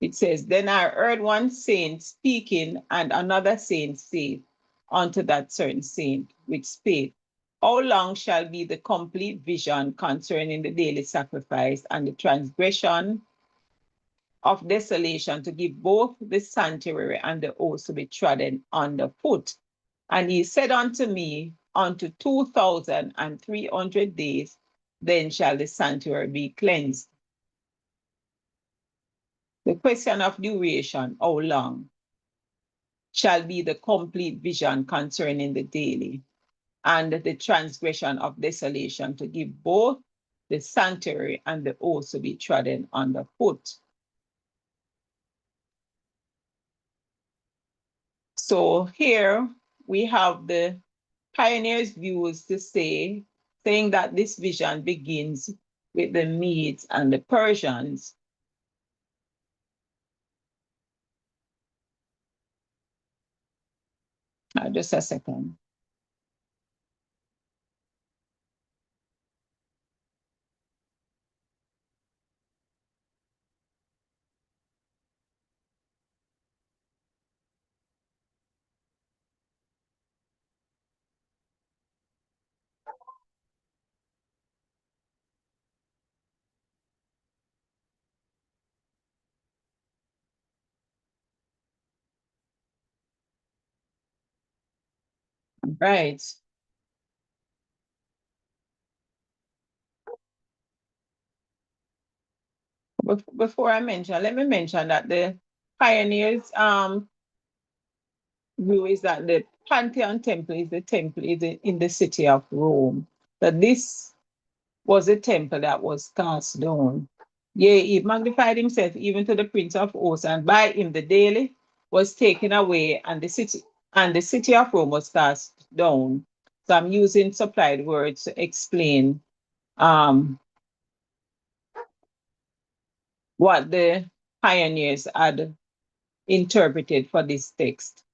It says, then I heard one saint speaking, and another saint said unto that certain saint which spake, How long shall be the complete vision concerning the daily sacrifice and the transgression of desolation to give both the sanctuary and the host to be trodden underfoot. And he said unto me, unto 2,300 days, then shall the sanctuary be cleansed. The question of duration, how long, shall be the complete vision concerning the daily and the transgression of desolation to give both the sanctuary and the host to be trodden underfoot. So here we have the pioneers' views to saying that this vision begins with the Medes and the Persians. Just a second. Right. Before I mention, let me mention that the pioneers view is that the Pantheon temple is in the city of Rome. That this was a temple that was cast down. Yea, he magnified himself even to the Prince of Hosts, and by him the daily was taken away, and the city of Rome was cast down. So I'm using supplied words to explain what the pioneers had interpreted for this text.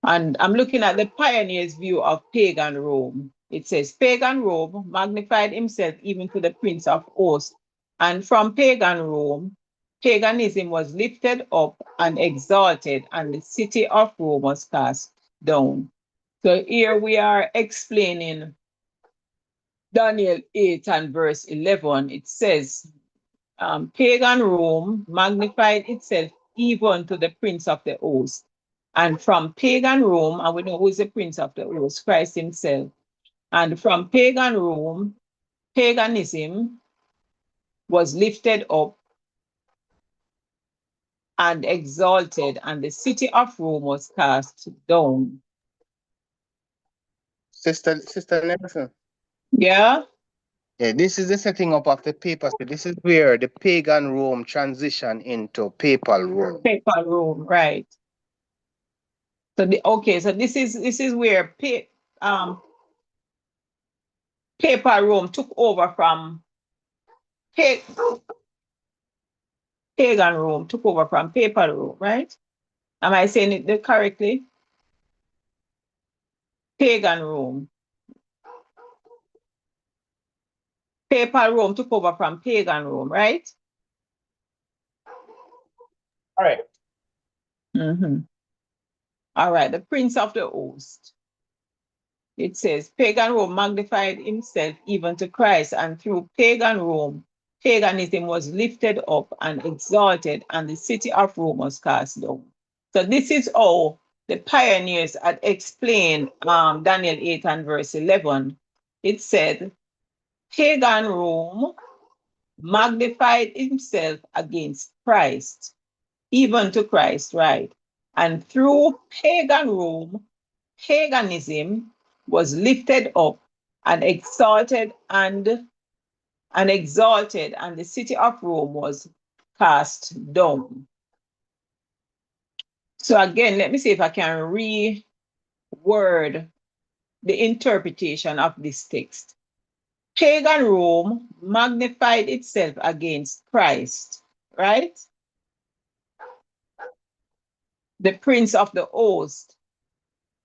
And I'm looking at the pioneers' view of pagan Rome. It says, pagan Rome magnified himself even to the Prince of Hosts. And from pagan Rome, paganism was lifted up and exalted, and the city of Rome was cast down. So here we are explaining Daniel 8 and verse 11. It says, pagan Rome magnified itself even to the Prince of the Host. And from pagan Rome, and we know who is the Prince of the Host, Christ himself. And from pagan Rome, paganism was lifted up and exalted, and the city of Rome was cast down. Sister Nelson. Yeah? Yeah, this is the setting up of the papacy. This is where the pagan Rome transitioned into papal Rome. Papal Rome, right. So this is where papal Rome took over from pagan Rome, took over from papal Rome, right? Am I saying it correctly? Pagan Rome. Papal Rome took over from pagan Rome, right? All right. Mm-hmm. All right, the Prince of the Host. It says, pagan Rome magnified himself even to Christ, and through pagan Rome, paganism was lifted up and exalted, and the city of Rome was cast down. So this is how the pioneers had explained Daniel 8 and verse 11. It said, pagan Rome magnified himself against Christ, even to Christ, right? And through pagan Rome, paganism was lifted up and exalted, and the city of Rome was cast down. So again, let me see if I can reword the interpretation of this text. Pagan Rome magnified itself against Christ, right? The Prince of the Host,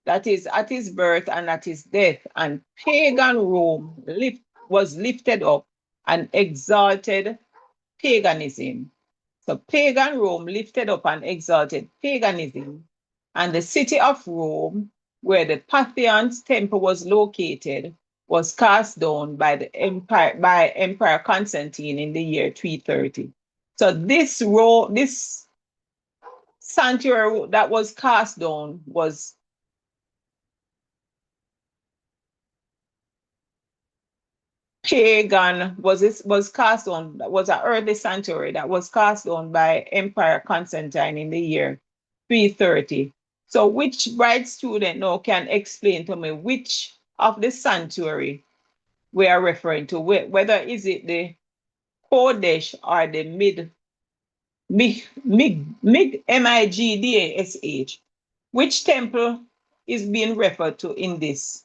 that is at his birth and at his death, and pagan Rome was lifted up and exalted paganism. So pagan Rome lifted up and exalted paganism, and the city of Rome, where the Pantheon's temple was located, was cast down by Emperor Constantine in the year 330. So this sanctuary that was cast down was pagan, was cast on, was an earthly sanctuary that was cast on by Emperor Constantine in the year 330. So which bright student now can explain to me which of the sanctuary we are referring to, whether is it the Kodesh or the Migdash? Which temple is being referred to in this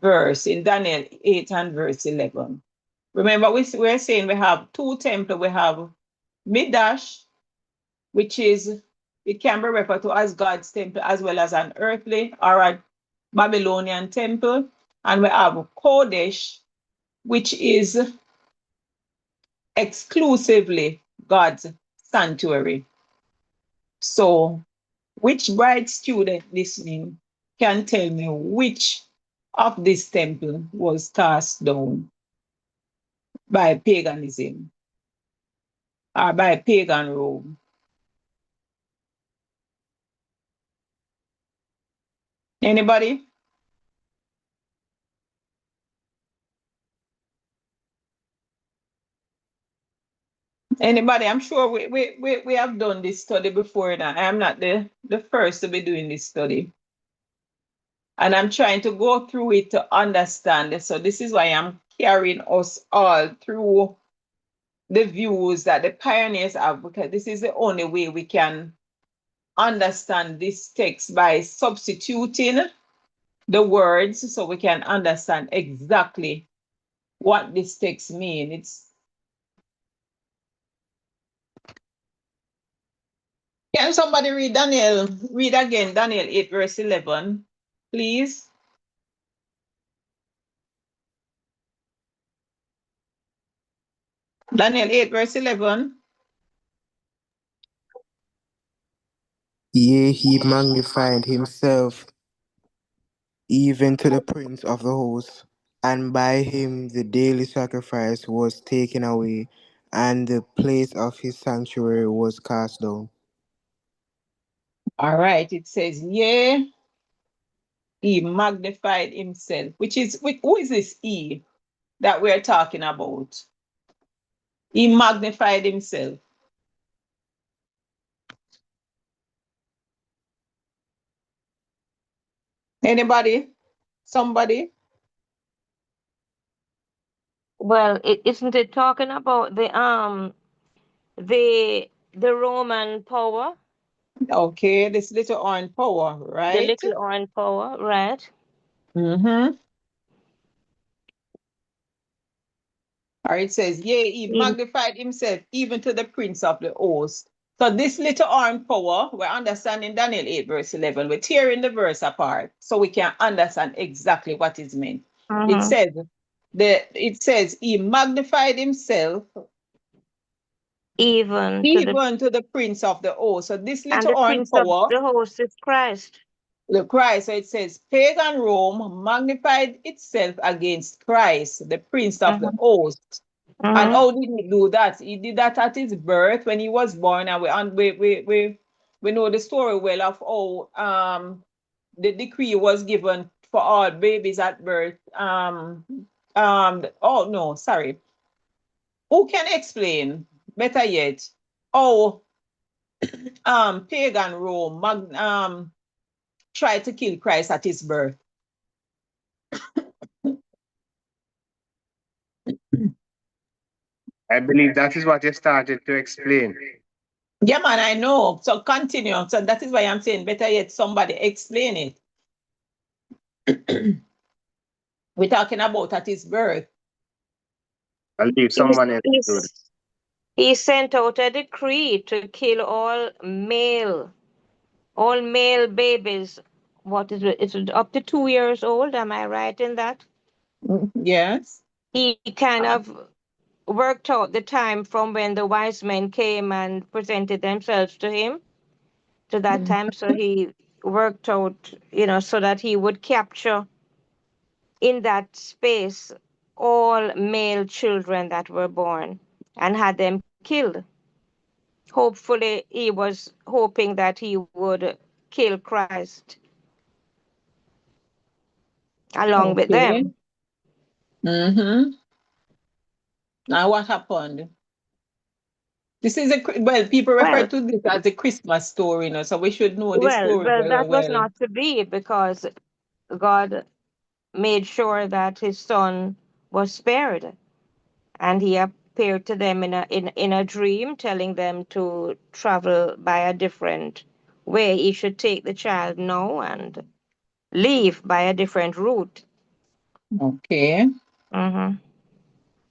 verse in Daniel 8 and verse 11? Remember, we're saying we have two temples. We have Midash, which is, it can be referred to as God's temple as well as an earthly or a Babylonian temple. And we have Kodesh, which is exclusively God's sanctuary. So, which bright student listening can tell me which of this temple was cast down by paganism or by pagan Rome? Anybody? Anybody? I'm sure we have done this study before now. I am not the first to be doing this study. And I'm trying to go through it to understand it. So this is why I'm carrying us all through the views that the pioneers have, because this is the only way we can understand this text, by substituting the words so we can understand exactly what this text means. Can somebody read Daniel? Read again Daniel 8 verse 11, please. Daniel 8 verse 11. Yea, he magnified himself even to the prince of the host, and by him the daily sacrifice was taken away, and the place of his sanctuary was cast down. All right, it says, yea, he magnified himself, who is this he that we're talking about? He magnified himself. Anybody? Somebody? Well, isn't it talking about the Roman power, Okay, this little orange power, the right? little orange power, right? Mm-hmm. Or it says, yea, he magnified himself even to the prince of the host. So this little orange power, we're understanding Daniel 8 verse 11. We're tearing the verse apart so we can understand exactly what is meant. It says he magnified himself Even to the prince of the host. So this and little the orange prince of power, the host is Christ. the Christ. So it says pagan Rome magnified itself against Christ, the prince of the host. And how did he do that? He did that at his birth when he was born, and we know the story well of how the decree was given for all babies at birth. Oh no, sorry. Who can explain better yet? Oh, pagan Rome tried to kill Christ at his birth. I believe that is what you started to explain. Yeah, man, I know. So continue. So that is why I'm saying better yet, somebody explain it. We're talking about at his birth. I'll leave someone else to do it. He sent out a decree to kill all male babies. What is it? It's up to 2 years old. Am I right in that? Yes. He kind of worked out the time from when the wise men came and presented themselves to him to that time. So he worked out, so that he would capture in that space all male children that were born and had them killed. Hopefully, he was hoping that he would kill Christ along with Okay. them. Mm-hmm. Now what happened? This is well, people refer Well, to this as a Christmas story, so we should know this story very that was well. not to be, because God made sure that his son was spared, and he appeared to them in a dream, telling them to travel by a different way. He should take the child now and leave by a different route. Okay. Mhm.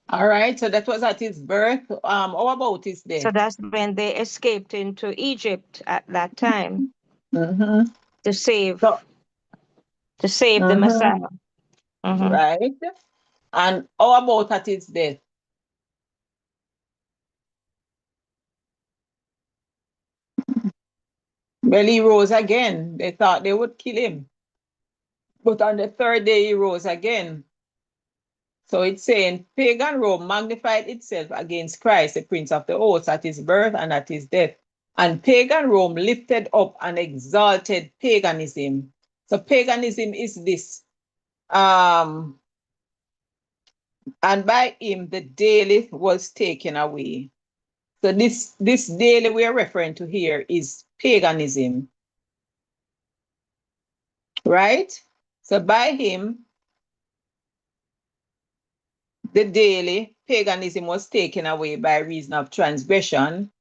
All right. So that was at his birth. How about his So death? that's when they escaped into Egypt at that time Mm-hmm. to save So, the Messiah. Mhm. right. And how about at his death? Well, he rose again. They thought they would kill him. But on the third day, he rose again. So it's saying pagan Rome magnified itself against Christ, the Prince of the Hosts, at his birth and at his death. And pagan Rome lifted up and exalted paganism. So paganism is this. And by him, the daily was taken away. So this daily we are referring to here is paganism, right? So by him, the daily paganism was taken away by reason of transgression,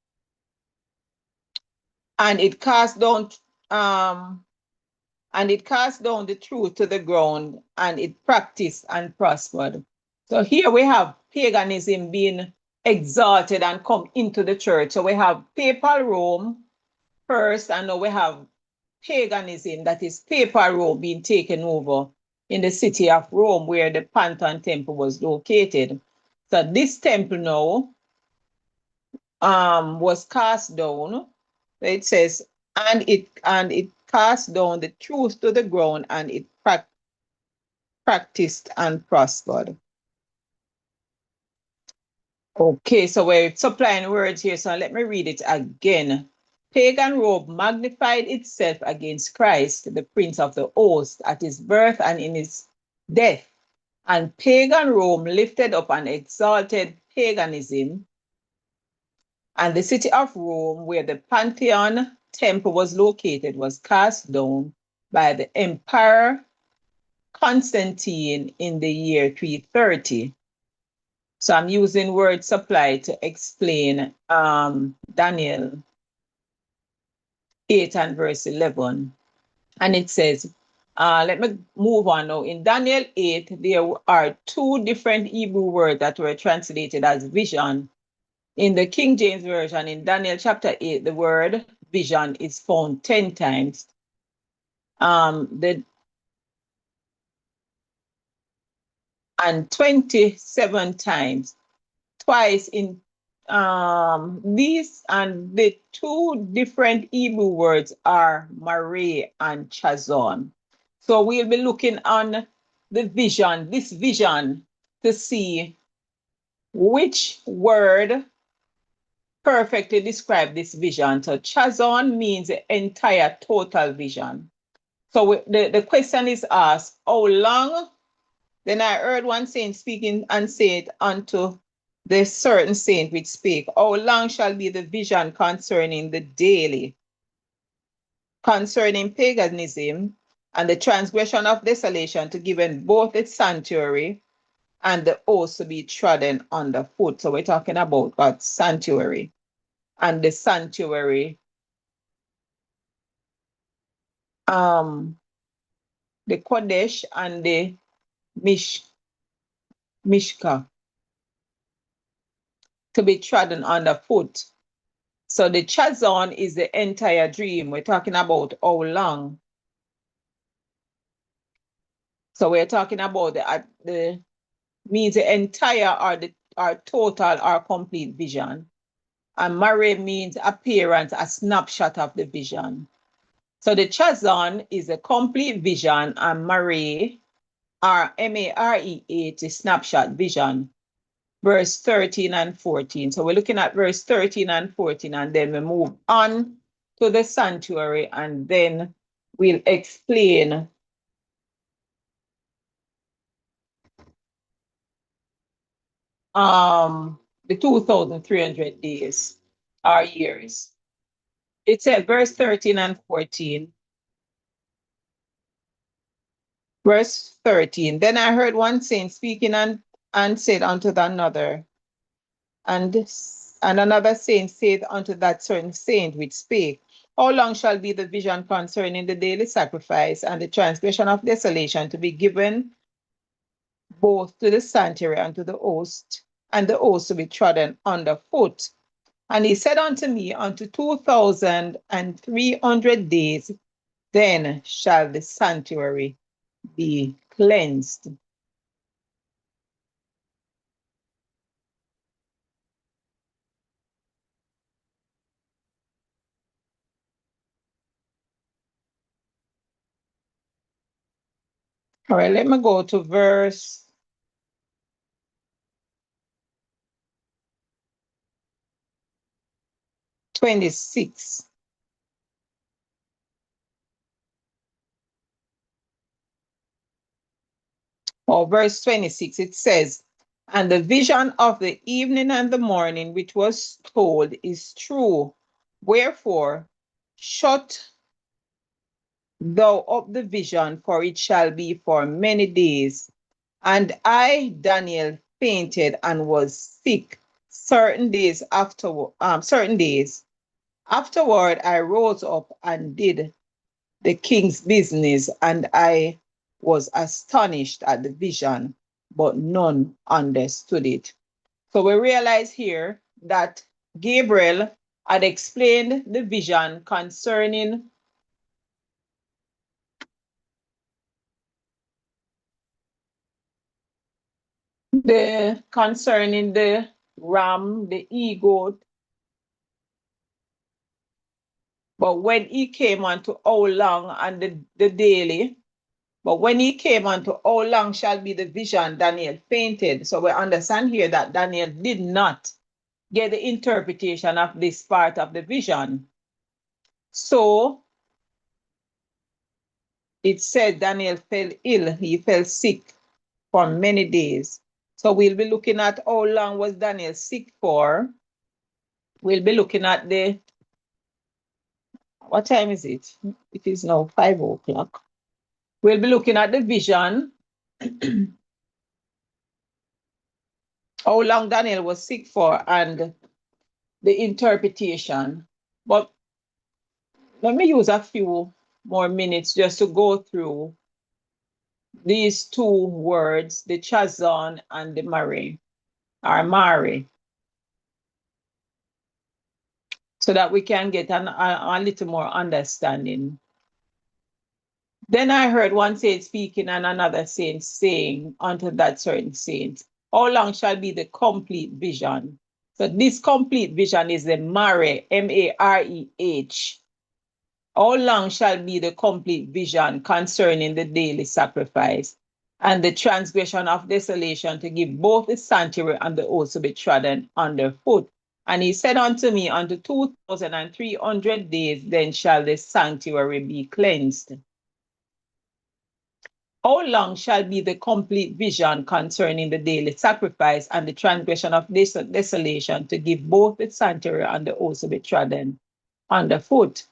and it cast down the truth to the ground, and it practiced and prospered. So here we have paganism being exalted and come into the church. So we have papal Rome first, and now we have paganism, that is papal Rome, being taken over in the city of Rome, where the Pantheon Temple was located. So this temple now was cast down. It says, and it cast down the truth to the ground, and it practiced and prospered. Okay, so we're supplying words here, so let me read it again. Pagan Rome magnified itself against Christ, the Prince of the Host, at his birth and in his death. And pagan Rome lifted up and exalted paganism, and the city of Rome, where the Pantheon Temple was located, was cast down by the Emperor Constantine in the year 330. So I'm using word supply to explain Daniel 8 and verse 11. And it says, let me move on now. In Daniel 8, there are two different Hebrew words that were translated as vision. In the King James Version, in Daniel chapter 8, the word vision is found 10 times. And 27 times, twice in these, and the two different Hebrew words are Mare and Chazon. So we'll be looking on the vision, this vision, to see which word perfectly describe this vision. So Chazon means the entire total vision. So the question is asked, how long? Then I heard one saint speaking and said unto the certain saint which spake, how long shall be the vision concerning the daily, concerning paganism and the transgression of desolation, to give in both the sanctuary and the host to be trodden underfoot. So we're talking about God's sanctuary, and the sanctuary, the Kodesh and the Mishka, to be trodden underfoot. So the Chazon is the entire dream. We're talking about how long. So we're talking about the means the entire or total or complete vision. And Mare means appearance, a snapshot of the vision. So the Chazon is a complete vision, and Mare MAREH, the snapshot vision, verse 13 and 14. So we're looking at verse 13 and 14, and then we move on to the sanctuary, and then we'll explain the 2,300 days or years. It said verse 13 and 14. Verse 13, then I heard one saint speaking and said unto the another, and another saint said unto that certain saint which spake, how long shall be the vision concerning the daily sacrifice and the transgression of desolation to be given both to the sanctuary and to the host, and the host to be trodden under foot? And he said unto me, unto 2,300 days, then shall the sanctuary be cleansed. All right, let me go to verse 26. Or verse 26, it says, and the vision of the evening and the morning which was told is true. Wherefore, shut thou up the vision, for it shall be for many days. And I, Daniel, fainted and was sick certain days afterward. Afterward, I rose up and did the king's business, and I was astonished at the vision, but none understood it. So we realize here that Gabriel had explained the vision concerning the ram, the eagle. But when he came unto how long and the daily, but when he came unto how long shall be the vision, Daniel fainted. So we understand here that Daniel did not get the interpretation of this part of the vision. So it said Daniel fell ill, he fell sick for many days. So we'll be looking at how long was Daniel sick for. We'll be looking at what time is it? It is now 5 o'clock. We'll be looking at the vision, how long Daniel was sick for, and the interpretation. But let me use a few more minutes just to go through these two words, the Chazon and the Mari, or Mari, so that we can get a little more understanding. Then I heard one saint speaking and another saint saying unto that certain saint, how long shall be the complete vision? So this complete vision is the Mare, M-A-R-E-H. How long shall be the complete vision concerning the daily sacrifice and the transgression of desolation to give both the sanctuary and the host to be trodden underfoot? And he said unto me, unto 2,300 days, then shall the sanctuary be cleansed. How long shall be the complete vision concerning the daily sacrifice and the transgression of desolation to give both the sanctuary and the host to be trodden underfoot?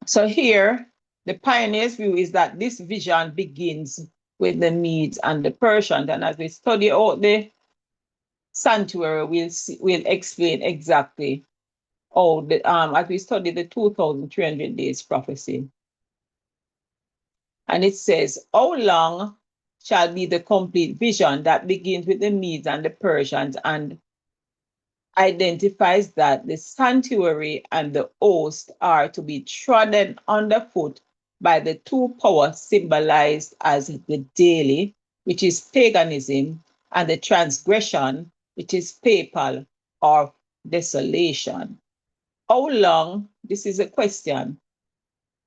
So here, the pioneer's view is that this vision begins with the Medes and the Persians. And as we study out the sanctuary, we'll explain exactly how as we study the 2,300 days prophecy. And it says, how long shall be the complete vision that begins with the Medes and the Persians, and identifies that the sanctuary and the host are to be trodden underfoot by the two powers symbolized as the daily, which is paganism, and the transgression, which is papal or desolation. How long, this is a question,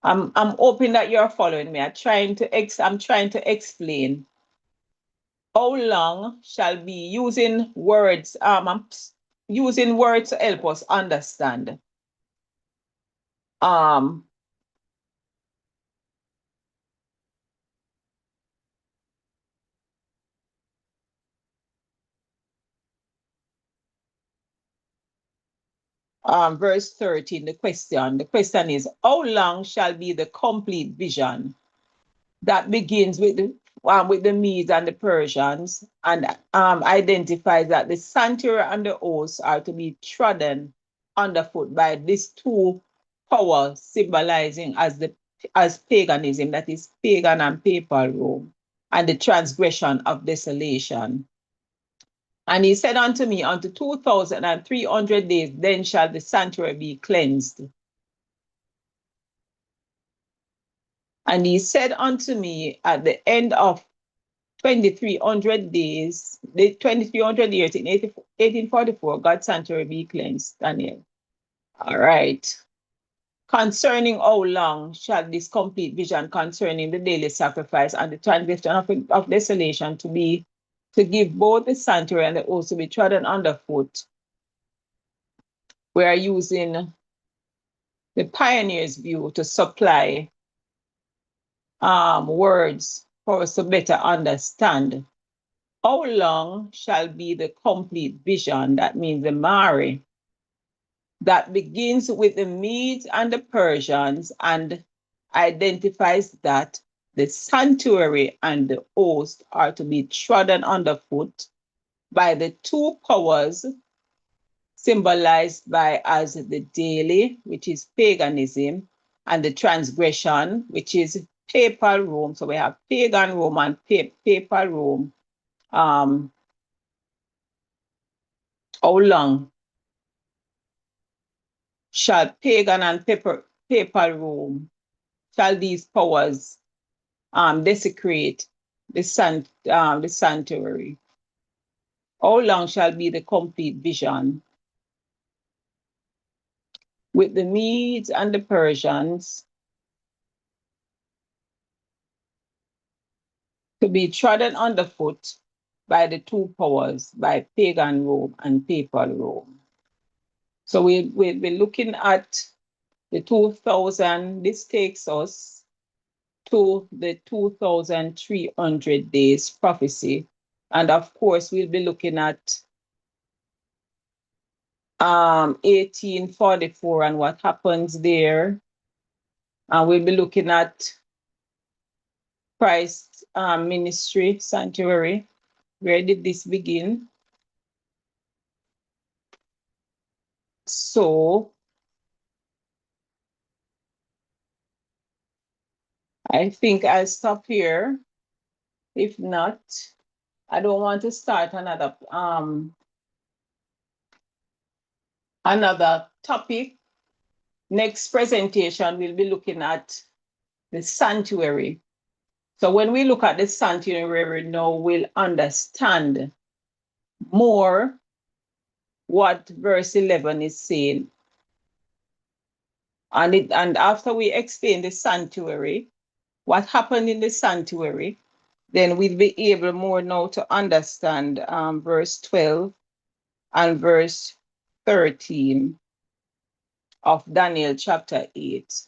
I'm hoping that you're following me. I'm trying to explain. How long shall be using words? I'm using words to help us understand. Verse 13, the question is, how long shall be the complete vision that begins with the Medes and the Persians, and identifies that the sanctuary and the host are to be trodden underfoot by these two powers, symbolizing as paganism, that is pagan and papal Rome, and the transgression of desolation. And he said unto me, unto 2,300 days, then shall the sanctuary be cleansed. And he said unto me, at the end of 2,300 days, the 2,300 years in 1844, God's sanctuary be cleansed, Daniel. All right. Concerning how long shall this complete vision concerning the daily sacrifice and the transgression of desolation to give both the sanctuary and the host to be trodden underfoot. We are using the pioneer's view to supply words for us to better understand. How long shall be the complete vision? That means the Mari, that begins with the Medes and the Persians and identifies that the sanctuary and the host are to be trodden underfoot by the two powers symbolized by as the daily, which is paganism, and the transgression, which is papal Rome. So we have pagan Rome and papal Rome. How long shall pagan and papal Rome, shall these powers desecrate the sanctuary? How long shall be the complete vision? With the Medes and the Persians to be trodden underfoot by the two powers, by pagan Rome and papal Rome. So we'll be looking at the 2,000, this takes us to the 2,300 days prophecy. And of course, we'll be looking at 1844 and what happens there. And we'll be looking at Christ's ministry, sanctuary. Where did this begin? So I think I'll stop here. If not, I don't want to start another topic. Next presentation, we'll be looking at the sanctuary. So when we look at the sanctuary now, we'll understand more what verse 11 is saying. And after we explain the sanctuary, what happened in the sanctuary, then we'll be able more now to understand verse 12 and verse 13 of Daniel chapter 8.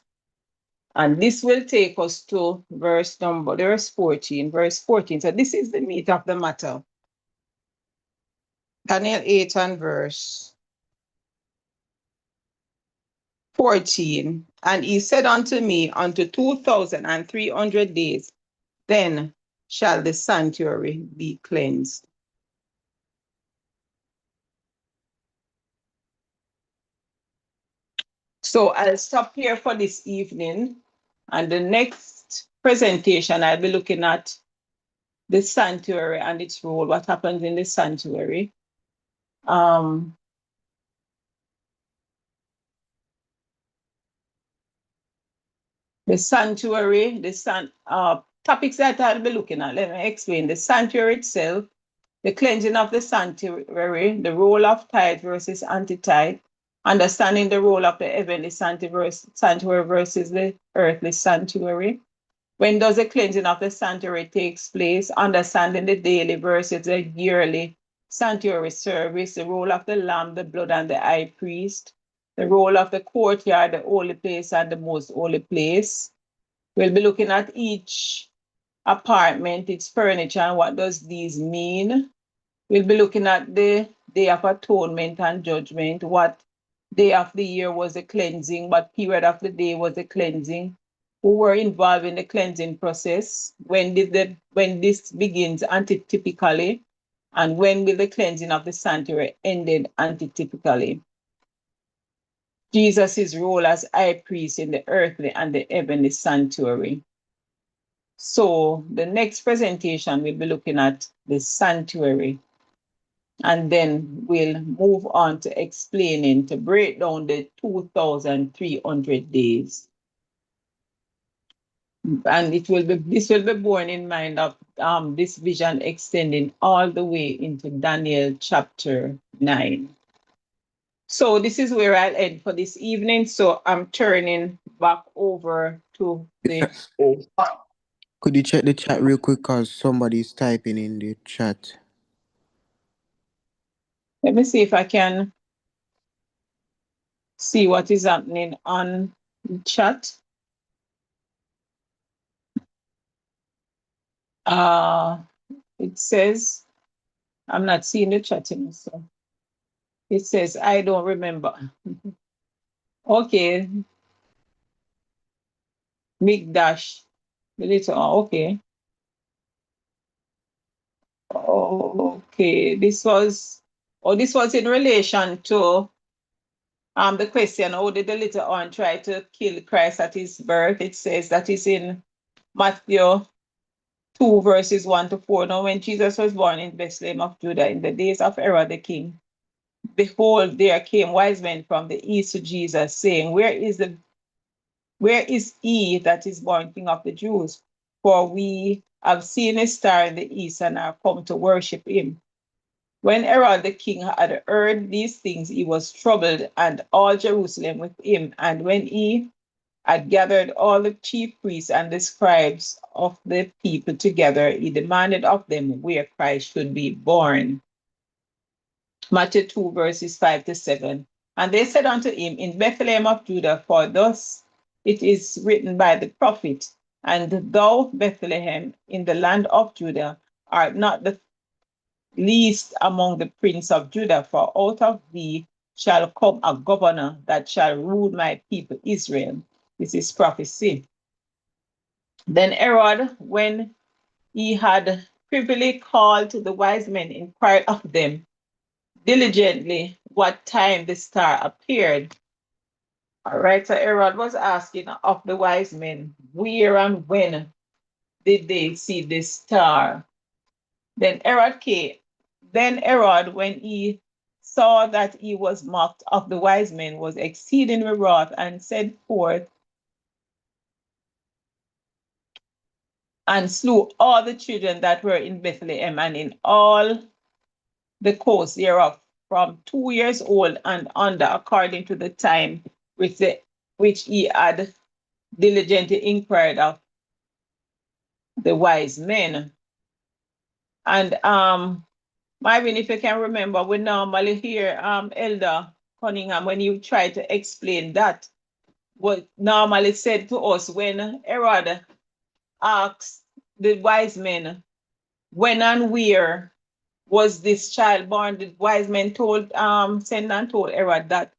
And this will take us to verse 14. So this is the meat of the matter. Daniel 8 and verse 14. And he said unto me, unto 2,300 days, then shall the sanctuary be cleansed. So I'll stop here for this evening. And the next presentation, I'll be looking at the sanctuary and its role, what happens in the sanctuary. The sanctuary, topics that I'll be looking at. Let me explain. The sanctuary itself, the cleansing of the sanctuary, the role of tithe versus anti-tithe, understanding the role of the heavenly sanctuary versus the earthly sanctuary. When does the cleansing of the sanctuary takes place? Understanding the daily versus the yearly sanctuary service, the role of the lamb, the blood, and the high priest, the role of the courtyard, the holy place, and the most holy place. We'll be looking at each apartment, its furniture, and what does these mean. We'll be looking at the Day of Atonement and Judgment, what day of the year was the cleansing, what period of the day was the cleansing, who were involved in the cleansing process, when this begins antitypically, and when will the cleansing of the sanctuary ended antitypically. Jesus' role as high priest in the earthly and the heavenly sanctuary. So the next presentation, we'll be looking at the sanctuary. And then we'll move on to explaining, to break down the 2,300 days. And this will be borne in mind of this vision extending all the way into Daniel chapter 9. So this is where I'll end for this evening. So I'm turning back over to the host. Could you check the chat real quick, cause somebody's typing in the chat? Let me see if I can see what is happening on the chat. It says, I'm not seeing the chatting, so it says, I don't remember. Okay. Mikdash. Okay. Okay. This was in relation to the question, how did the little horn try to kill Christ at his birth? It says that is in Matthew 2 verses 1 to 4. Now when Jesus was born in Bethlehem of Judah in the days of Herod the king, behold, there came wise men from the east to Jesus, saying, Where is he that is born King of the Jews? For we have seen a star in the east and are come to worship him. When Herod the king had heard these things, he was troubled, and all Jerusalem with him. And when he had gathered all the chief priests and the scribes of the people together, he demanded of them where Christ should be born. Matthew 2 verses 5 to 7. And they said unto him, In Bethlehem of Judah, for thus it is written by the prophet, And thou, Bethlehem, in the land of Judah, art not the least among the prince of Judah, for out of thee shall come a governor that shall rule my people Israel. This is prophecy. Then Herod, when he had privily called the wise men, inquired of them diligently what time the star appeared. All right, so Herod was asking of the wise men, where and when did they see this star? Then Herod, when he saw that he was mocked of the wise men, was exceedingly wroth, and sent forth and slew all the children that were in Bethlehem and in all the coast thereof, from 2 years old and under, according to the time which he had diligently inquired of the wise men. And Marvin, if you can remember, we normally hear Elder Cunningham, when you try to explain that, what normally said to us when Herod asked the wise men, when and where was this child born? The wise men sent and told Herod that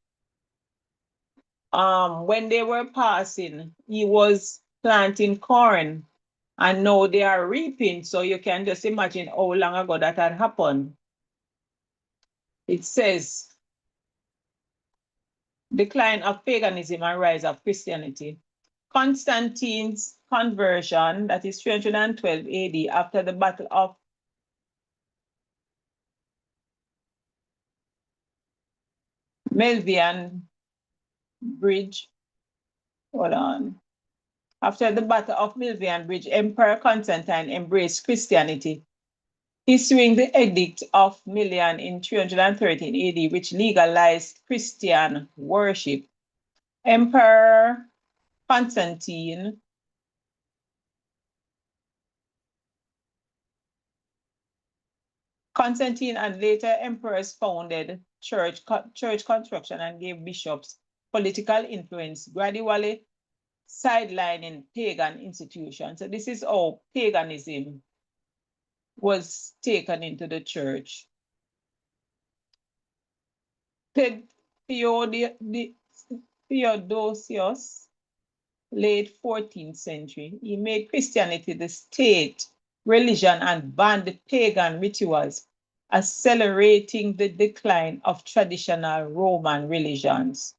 when they were passing, he was planting corn, and now they are reaping. So you can just imagine how long ago that had happened. It says, decline of paganism and rise of Christianity. Constantine's conversion, that is 312 AD, after the Battle of Milvian Bridge. Hold on. After the Battle of Milvian Bridge, Emperor Constantine embraced Christianity issuing the Edict of Milan in 313 AD, which legalized Christian worship. Emperor Constantine and later emperors founded church construction and gave bishops political influence, gradually sidelining pagan institutions. So this is how paganism was taken into the church. Theodosius, late 14th century, he made Christianity the state religion and banned the pagan rituals, accelerating the decline of traditional Roman religions.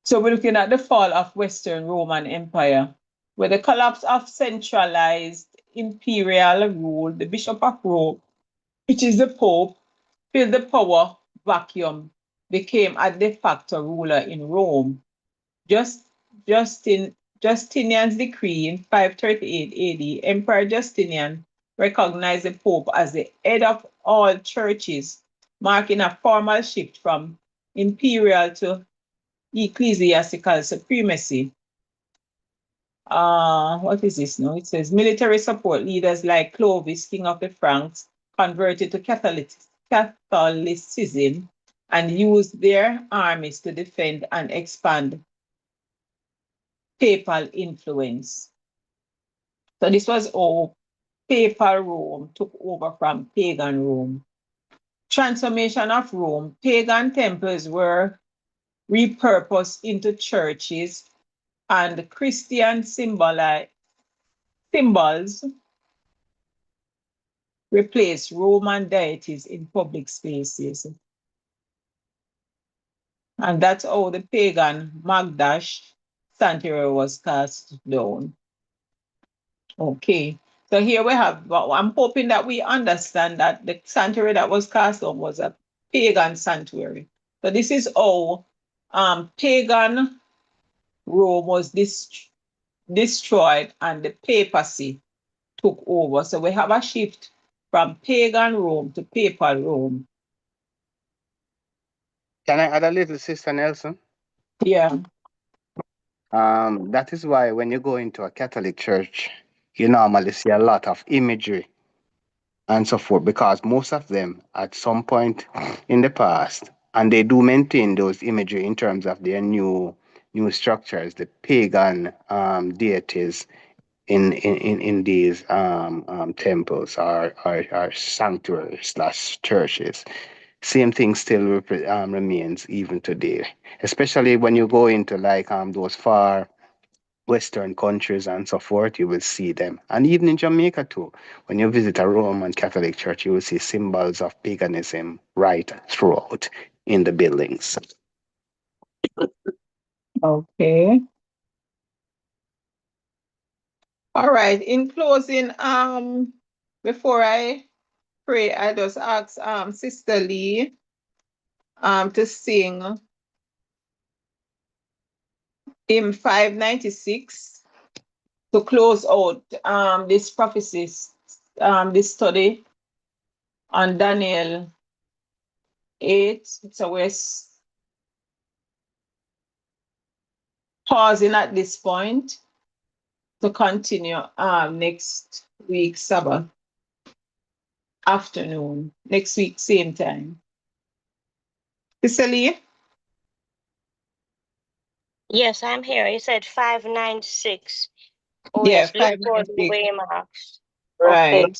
So we're looking at the fall of Western Roman Empire, where the collapse of centralized imperial rule, the Bishop of Rome, which is the Pope, filled the power vacuum, became a de facto ruler in Rome. Justinian's decree in 538 AD, Emperor Justinian recognized the Pope as the head of all churches, marking a formal shift from imperial to ecclesiastical supremacy. What is this now? It says military support leaders like Clovis, king of the Franks, converted to Catholicism and used their armies to defend and expand papal influence. So this was how papal Rome took over from pagan Rome. Transformation of Rome, pagan temples were repurposed into churches and Christian symbols replaced Roman deities in public spaces. And that's how the pagan Magdash sanctuary was cast down. Okay, so here we have, I'm hoping that we understand that the sanctuary that was cast down was a pagan sanctuary. So this is how pagan Rome was destroyed and the papacy took over. So we have a shift from pagan Rome to papal Rome. Can I add a little, Sister Nelson? Yeah. That is why when you go into a Catholic church, you normally see a lot of imagery and so forth, because most of them at some point in the past, and they do maintain those imagery in terms of their new structures, the pagan deities in these temples or sanctuaries slash churches. Same thing still remains even today, especially when you go into like those far Western countries and so forth, you will see them. And even in Jamaica too, when you visit a Roman Catholic church, you will see symbols of paganism right throughout in the buildings. Okay. All right. In closing, before I pray, I just ask Sister Lee to sing hymn 596 to close out this prophecies, this study on Daniel 8. So we're pausing at this point to continue next week, Sabbath afternoon, next week, same time. Sister Lee? Yes, I'm here. You said 596. Oh, Yeah, yes, look for the 596. waymarks. Right. Okay,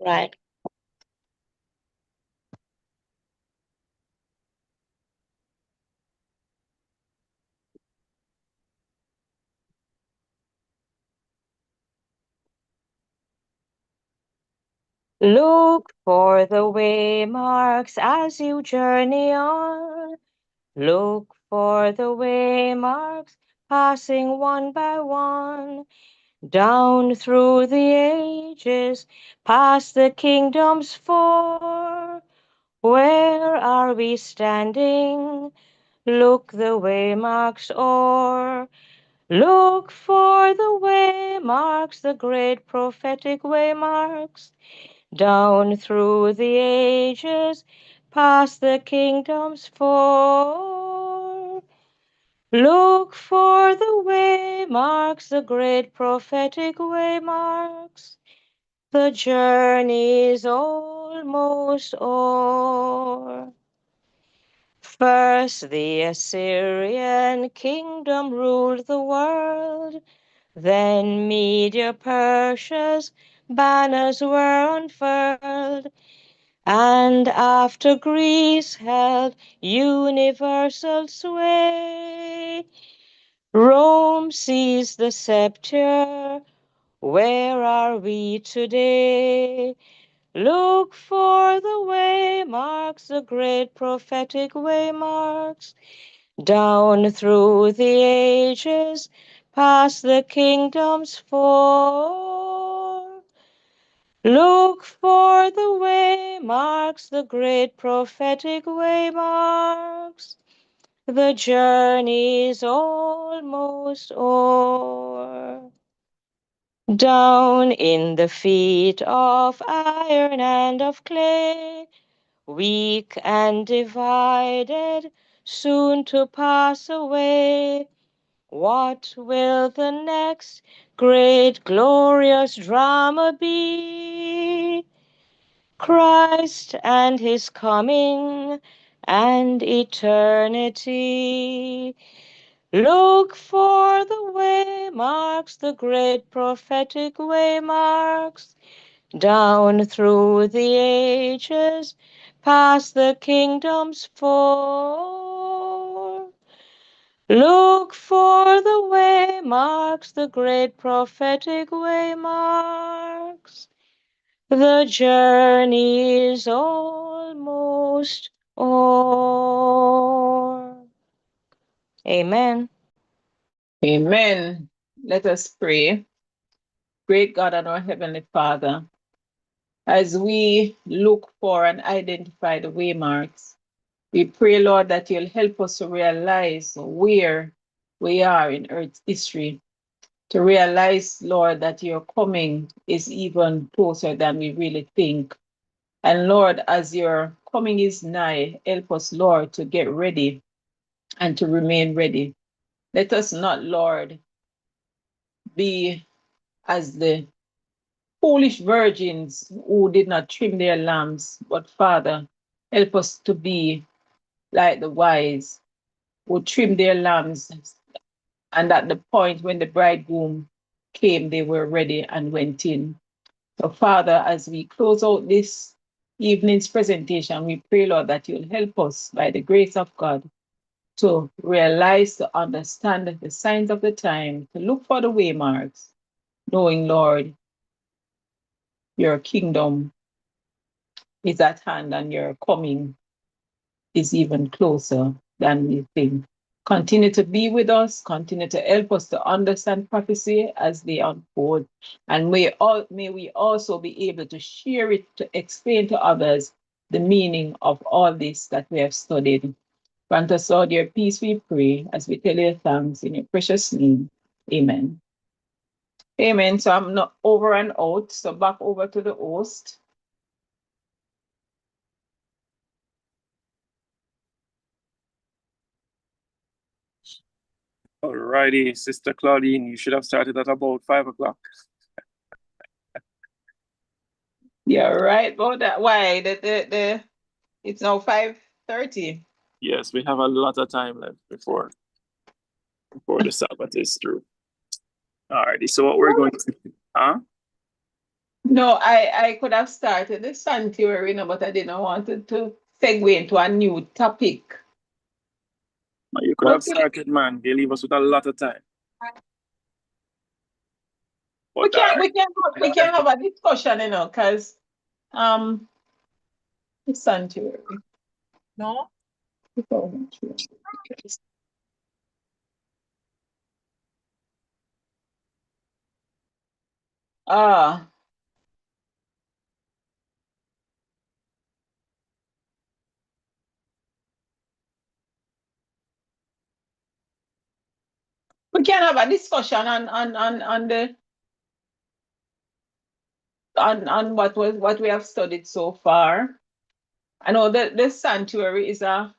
right. Look for the waymarks as you journey on. Look for the waymarks passing one by one. Down through the ages, past the kingdoms four. Where are we standing? Look the waymarks o'er. Look for the waymarks, the great prophetic waymarks, down through the ages, past the kingdoms four. Look for the waymarks, the great prophetic waymarks. The journey's almost o'er. First the Assyrian kingdom ruled the world, then Media Persia's banners were unfurled, and after Greece held universal sway, Rome seized the scepter. Where are we today? Look for the waymarks, the great prophetic waymarks, down through the ages, past the kingdoms four. Look for the waymarks, the great prophetic waymarks. The journey's almost o'er. Down in the feet of iron and of clay, weak and divided, soon to pass away. What will the next great glorious drama be? Christ and his coming and eternity. Look for the waymarks, the great prophetic waymarks, down through the ages, past the kingdoms four. Look for the waymarks, the great prophetic waymarks. The journey is almost o'er. Amen. Amen. Let us pray. Great God and our Heavenly Father, as we look for and identify the waymarks, we pray, Lord, that you'll help us to realize where we are in Earth's history, to realize, Lord, that your coming is even closer than we really think. And Lord, as your coming is nigh, help us, Lord, to get ready and to remain ready. Let us not, Lord, be as the foolish virgins who did not trim their lamps, but Father, help us to be like the wise who trimmed their lamps, and at the point when the bridegroom came, they were ready and went in. So, Father, as we close out this evening's presentation, we pray, Lord, that you'll help us by the grace of God to realize, to understand the signs of the time, to look for the waymarks, knowing, Lord, your kingdom is at hand and your coming is even closer than we think. Continue to be with us, continue to help us to understand prophecy as they unfold, and may we also be able to share it, to explain to others the meaning of all this that we have studied. Grant us all your peace, we pray, as we tell you thanks in your precious name. Amen. Amen. So I'm not over and out, so back over to the host. Alrighty, Sister Claudine, you should have started at about 5 o'clock. You're right about that. Why? It's now 5:30. Yes, we have a lot of time left before the Sabbath is through. Alrighty, so what we're going to do, huh? No, I could have started the sanctuary, but I didn't want to segue into a new topic. You could have Okay. started, man. They leave us with a lot of time. We can have a discussion, because the sanctuary. No. Ah. We can have a discussion on what we have studied so far. I know that the sanctuary is a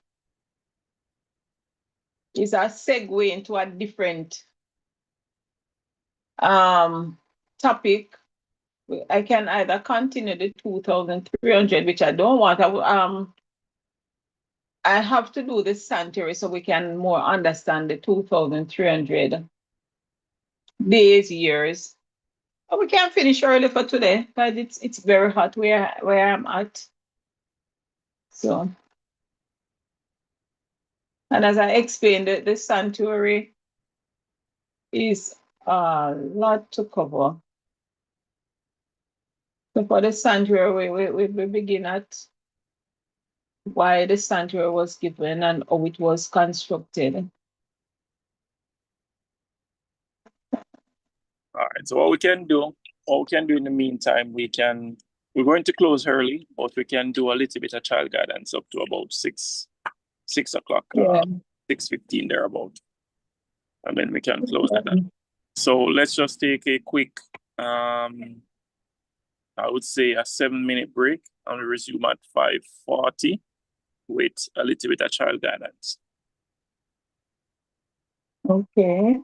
segue into a different topic. I can either continue the 2,300, which I don't want. I have to do the sanctuary so we can more understand the 2,300 days, years. But we can finish early for today, but it's very hot where I'm at. So, and as I explained, the sanctuary is a lot to cover. So for the sanctuary, we begin at why the sanctuary was given and how it was constructed. All right, so what we can do in the meantime, we're going to close early, but we can do a little bit of child guidance up to about 6 o'clock, Yeah. 6:15 thereabout. And then we can close it down. So let's just take a quick, I would say a 7-minute break, and we resume at 5:40 with a little bit of child guidance. Okay.